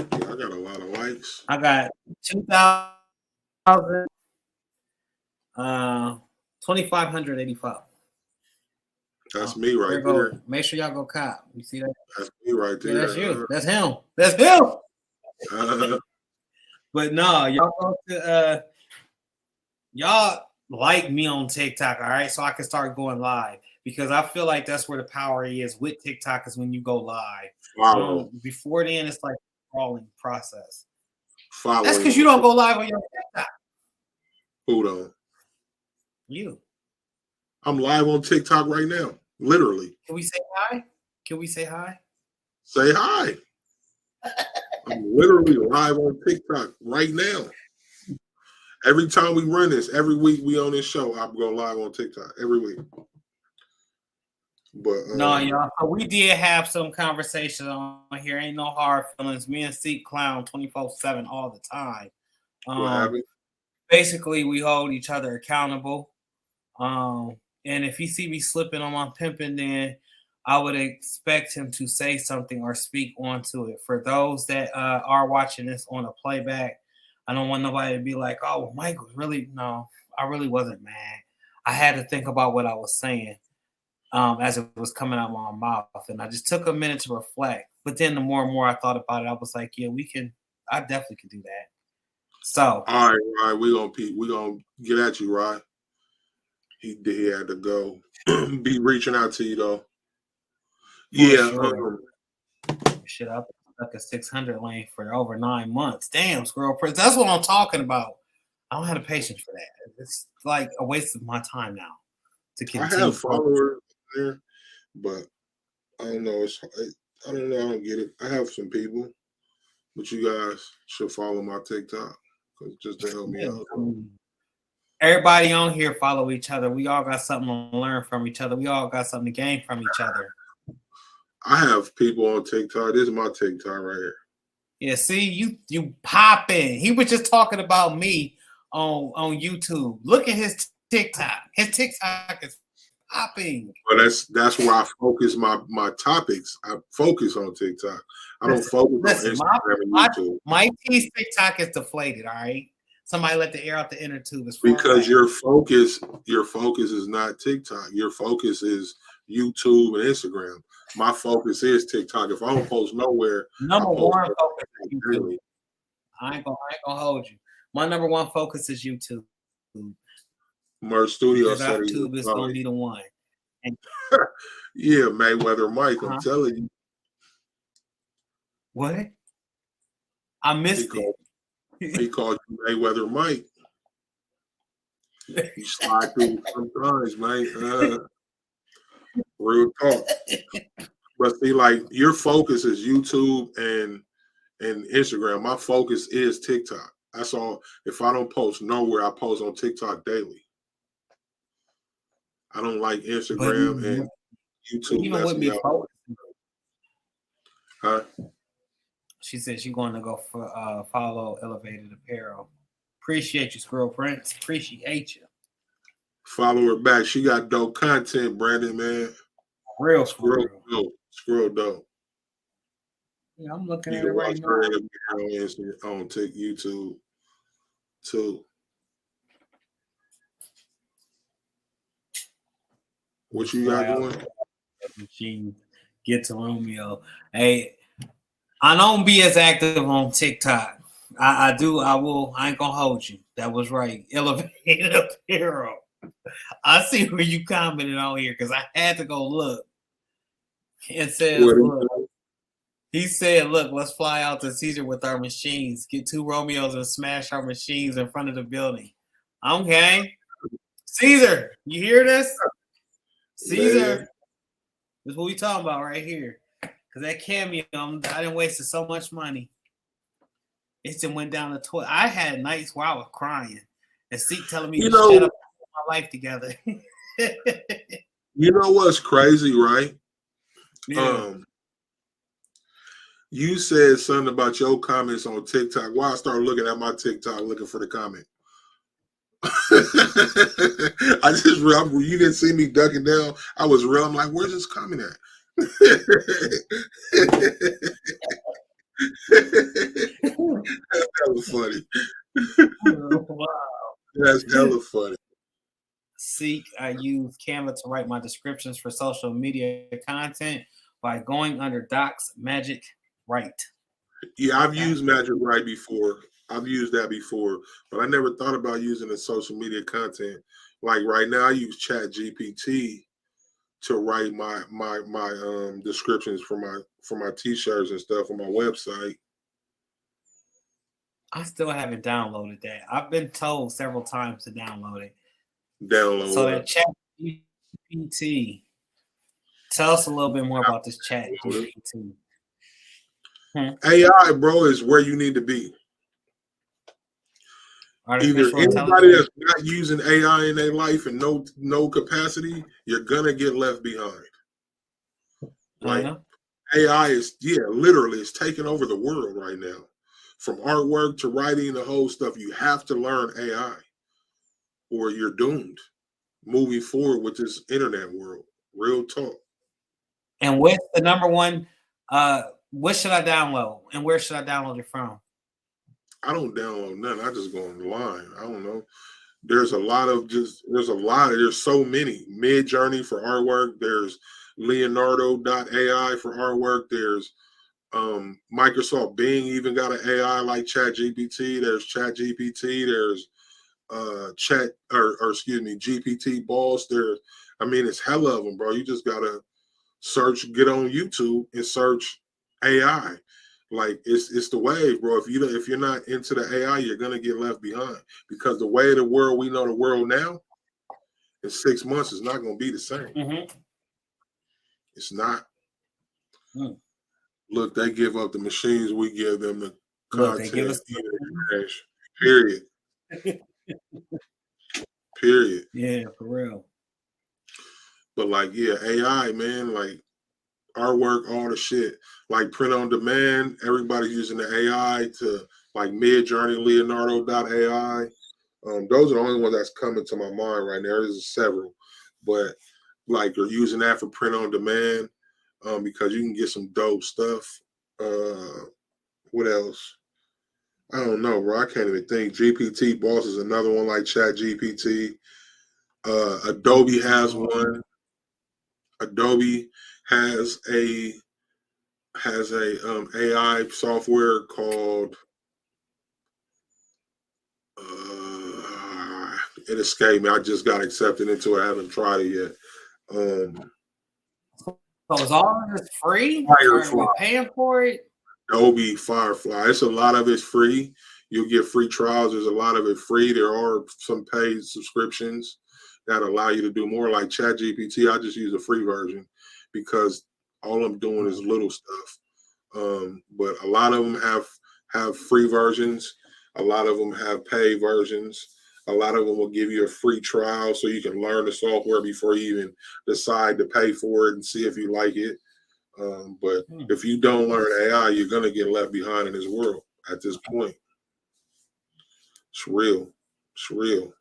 Speaker 2: I got a lot of likes.
Speaker 1: I got 2,000, 2,585.
Speaker 2: That's me right there.
Speaker 1: Make sure y'all go cop. You see that?
Speaker 2: That's me right there.
Speaker 1: Yeah, that's you. That's him. That's him. But no, y'all go to y'all like me on TikTok, all right? So I can start going live because I feel like that's where the power is with TikTok is when you go live. Before then, it's like a crawling process. That's because you don't go live on your TikTok.
Speaker 2: Who don't?
Speaker 1: You.
Speaker 2: I'm live on TikTok right now. Literally.
Speaker 1: Can we say hi? Can we say hi?
Speaker 2: Say hi. I'm literally live on TikTok right now. Every time we run this, every week we on this show, I go live on TikTok every week. But
Speaker 1: no, y'all. So we did have some conversations on here. Ain't no hard feelings. Me and SEAK clown 24/7 all the time.
Speaker 2: What happened?
Speaker 1: Basically, we hold each other accountable. And if he see me slipping on my pimping, then I would expect him to say something or speak onto it. For those that are watching this on a playback, I don't want nobody to be like, oh, Mike was really, no, I really wasn't mad. I had to think about what I was saying as it was coming out my mouth. And I just took a minute to reflect. But then the more and more I thought about it, I was like, yeah, I definitely could do that. So
Speaker 2: all right, Ryan, we gonna get at you, Ryan. He had to go. Be reaching out to you though.
Speaker 1: for
Speaker 2: Yeah,
Speaker 1: sure. Shit, I've been stuck at 600 lane for over 9 months. Damn, Squirrel Prince. That's what I'm talking about. I don't have the patience for that. It's like a waste of my time now to
Speaker 2: I
Speaker 1: continue.
Speaker 2: have followers there, but I don't know. I don't know. I don't get it. I have some people, but you guys should follow my TikTok just to help me out.
Speaker 1: Everybody on here follow each other. We all got something to learn from each other. We all got something to gain from each other.
Speaker 2: I have people on TikTok. This is my TikTok right here.
Speaker 1: Yeah, see, you popping. He was just talking about me on YouTube. Look at his TikTok. His TikTok is popping.
Speaker 2: Well, that's where I focus my topics. I focus on TikTok. I don't focus on Instagram and YouTube.
Speaker 1: My T's TikTok is deflated. All right, somebody let the air out the inner tube.
Speaker 2: Because your focus is not TikTok. Your focus is YouTube and Instagram. My focus is TikTok. If I don't post nowhere,
Speaker 1: number one focus is YouTube. I ain't gonna hold you. My number one focus is YouTube.
Speaker 2: Merch Studio
Speaker 1: said YouTube is gonna be the one. And
Speaker 2: yeah, Mayweather Mike, I'm telling you.
Speaker 1: What? I missed it.
Speaker 2: He called you Mayweather Mike. You slide through sometimes, man. Real talk. But see, like your focus is YouTube and Instagram. My focus is TikTok. That's all. If I don't post nowhere, I post on TikTok daily. I don't like Instagram and YouTube.
Speaker 1: Even with me,
Speaker 2: huh?
Speaker 1: She said she's going to go for follow Elevated Apparel. Appreciate you, Squirrel Prince. Appreciate you.
Speaker 2: Follow her back. She got dope content, Brandon, man.
Speaker 1: Real
Speaker 2: Squirrel dope. Squirrel dope.
Speaker 1: Yeah, I'm looking at it right now.
Speaker 2: On YouTube too. What you got going?
Speaker 1: Machine. Get to Romeo. Hey, I don't be as active on TikTok. I do. I will. I ain't gonna hold you. That was right. Elevated Apparel. I see where you commented on here because I had to go look. It says, look. He said, look, let's fly out to Caesar with our machines. Get 2 Romeos and smash our machines in front of the building. Okay. Caesar, you hear this? Caesar. Man. This is what we talking about right here. Because that cameo, I didn't waste so much money. It just went down to 12. I had nights where I was crying. And SEAK telling me to shut up and put my life together.
Speaker 2: You know what's crazy, right?
Speaker 1: Yeah.
Speaker 2: You said something about your comments on TikTok. Why I started looking at my TikTok looking for the comment. I just you didn't see me ducking down. I was real. I'm like, where's this comment at? That's hella funny.
Speaker 1: Wow.
Speaker 2: That's hella funny.
Speaker 1: SEAK, I use Canva to write my descriptions for social media content by going under Docs Magic Write.
Speaker 2: Yeah, I've used Magic Write before. I've used that before, but I never thought about using the social media content. Like right now, I use Chat GPT to write my descriptions for my t-shirts and stuff on my website.
Speaker 1: I still haven't downloaded that. I've been told several times to download it.
Speaker 2: So
Speaker 1: that Chat GPT. Tell us a little bit more about this Chat GPT.
Speaker 2: AI, bro, is where you need to be. Either anybody that's not using AI in their life and no capacity, you're gonna get left behind. Like AI is literally it's taking over the world right now. From artwork to writing, the whole stuff, you have to learn AI or you're doomed moving forward with this internet world. Real talk.
Speaker 1: And what's the number one? What should I download and where should I download it from?
Speaker 2: I don't download nothing. I just go online. I don't know. There's so many. Mid Journey for artwork. There's Leonardo.ai for artwork. There's Microsoft Bing even got an AI like ChatGPT. There's ChatGPT. There's GPT Boss. It's hella of them, bro. You just gotta get on YouTube and search AI. Like it's the wave, bro. If you're not into the AI, you're gonna get left behind, because the way the world we know the world now in 6 months is not gonna be the same.
Speaker 1: Mm-hmm.
Speaker 2: It's not. Look, they give up the machines, we give them the content.
Speaker 1: They give us
Speaker 2: period. Period.
Speaker 1: Yeah, for real.
Speaker 2: But like, yeah, AI, man, like artwork, all the shit, like print on demand. Everybody's using the AI to like Midjourney, Leonardo.ai. Those are the only ones that's coming to my mind right now. There's several, but like you're using that for print on demand, because you can get some dope stuff. What else? I don't know, bro. I can't even think. GPT Boss is another one like Chat GPT. Adobe has one. Adobe has a AI software called it escaped me. I just got accepted into it. I haven't tried it yet.
Speaker 1: So is all of this free?
Speaker 2: Firefly.
Speaker 1: Are we paying for it?
Speaker 2: Adobe Firefly. It's a lot of it's free. You'll get free trials. There's a lot of it free. There are some paid subscriptions that allow you to do more. Like ChatGPT, I just use a free version because all I'm doing is little stuff. But a lot of them have free versions. A lot of them have paid versions. A lot of them will give you a free trial so you can learn the software before you even decide to pay for it and see if you like it. But if you don't learn AI, you're gonna get left behind in this world at this point. It's real. It's real.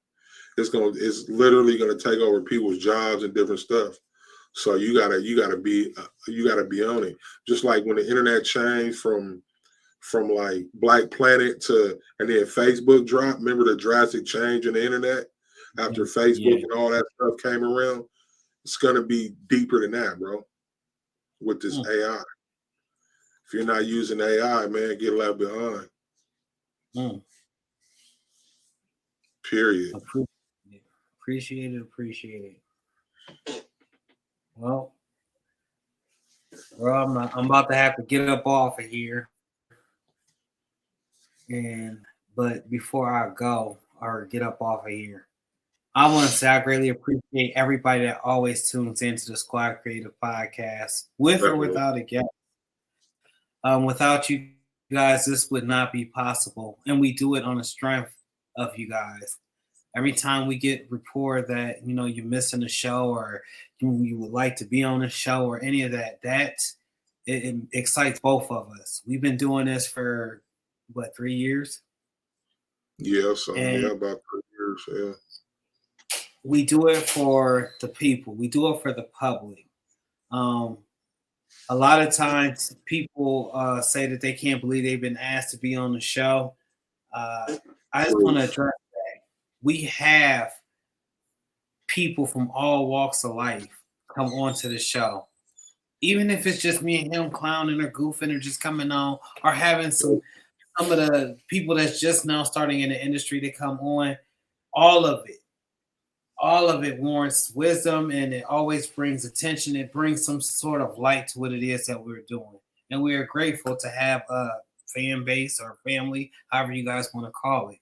Speaker 2: It's literally gonna take over people's jobs and different stuff. So you gotta be on it. Just like when the internet changed from like Black Planet to, and then Facebook dropped. Remember the drastic change in the internet after Facebook and all that stuff came around? It's gonna be deeper than that, bro. With this AI. If you're not using AI, man, get left behind. Period.
Speaker 1: Appreciate it. Well, bro, I'm about to have to get up off of here. But before I go or get up off of here, I want to say I greatly appreciate everybody that always tunes into the Squad Creative Podcast, with or without a guest. Without you guys, this would not be possible. And we do it on the strength of you guys. Every time we get report that, you're missing a show or you would like to be on the show or any of that, it excites both of us. We've been doing this for, 3 years?
Speaker 2: Yeah, about 3 years, yeah.
Speaker 1: We do it for the people. We do it for the public. A lot of times people say that they can't believe they've been asked to be on the show. I just want to address that. We have people from all walks of life come onto the show. Even if it's just me and him clowning or goofing or just coming on or having some of the people that's just now starting in the industry to come on, all of it warrants wisdom, and it always brings attention. It brings some sort of light to what it is that we're doing. And we are grateful to have a fan base or family, however you guys want to call it.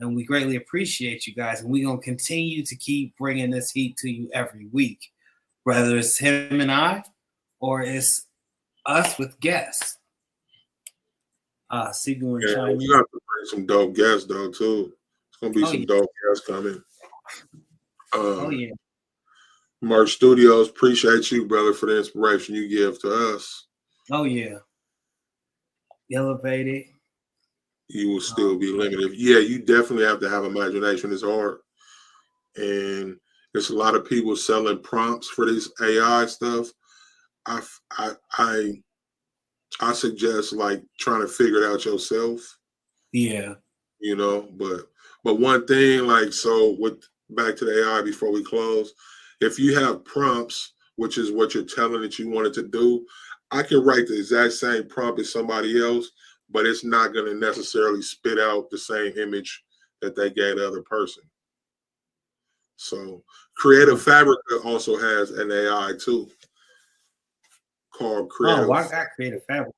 Speaker 1: And we greatly appreciate you guys. And we're going to continue to keep bringing this heat to you every week, whether it's him and I or it's us with guests.
Speaker 2: We got to bring some dope guests, though, too. It's going to be some dope guests coming. Merch Studios, appreciate you, brother, for the inspiration you give to us.
Speaker 1: Oh, yeah. Elevated.
Speaker 2: You will still be limited. Yeah, you definitely have to have imagination. It's hard. And there's a lot of people selling prompts for this AI stuff. I suggest like trying to figure it out yourself.
Speaker 1: Yeah.
Speaker 2: But one thing, back to the AI before we close, if you have prompts, which is what you're telling it you wanted to do, I can write the exact same prompt as somebody else, but it's not going to necessarily spit out the same image that they gave the other person. So Creative Fabrica also has an AI too called
Speaker 1: Oh,
Speaker 2: Creative
Speaker 1: well, I got Creative Fabric.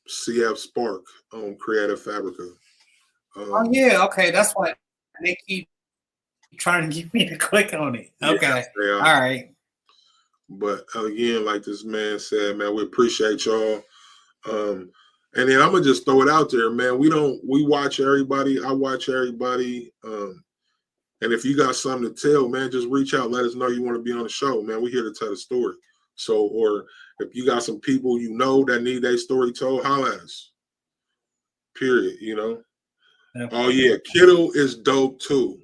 Speaker 2: CF Spark on Creative Fabrica.
Speaker 1: Oh yeah, okay, that's why they keep trying to get me to click on it. Okay,
Speaker 2: yeah,
Speaker 1: all right.
Speaker 2: But again, like this man said, man, we appreciate y'all. And then I'm gonna just throw it out there, man. We watch everybody. I watch everybody. And if you got something to tell, man, just reach out. Let us know you want to be on the show, man. We're here to tell the story. So, or if you got some people you know that need their story told, holla at us. Period. You know.
Speaker 1: Okay.
Speaker 2: Oh yeah, Kittle is dope too.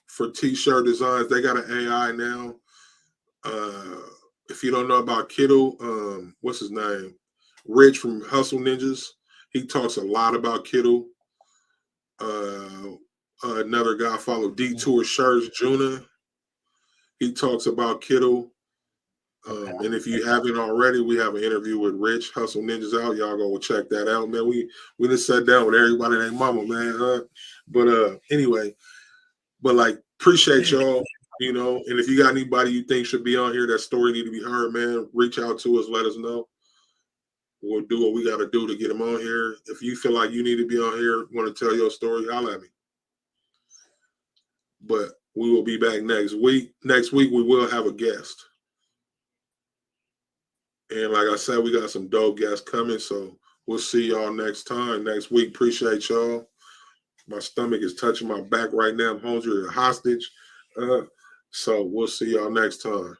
Speaker 2: For t-shirt designs, they got an AI now. If you don't know about Kittle, what's his name? Rich from Hustle Ninjas. He talks a lot about Kittle. Another guy followed Detour Shirts, Juna. He talks about Kittle. And if you haven't already, we have an interview with Rich, Hustle Ninjas out. Y'all go check that out, man. We just sat down with everybody named Mama, man. Anyway, but like appreciate y'all, you know. And if you got anybody you think should be on here, that story need to be heard, man, reach out to us, let us know. We'll do what we got to do to get them on here. If you feel like you need to be on here, want to tell your story, holla at me. But we will be back next week. Next week, we will have a guest. And like I said, we got some dope guests coming. So we'll see y'all next time, next week. Appreciate y'all. My stomach is touching my back right now. I'm hungry, a hostage. So we'll see y'all next time.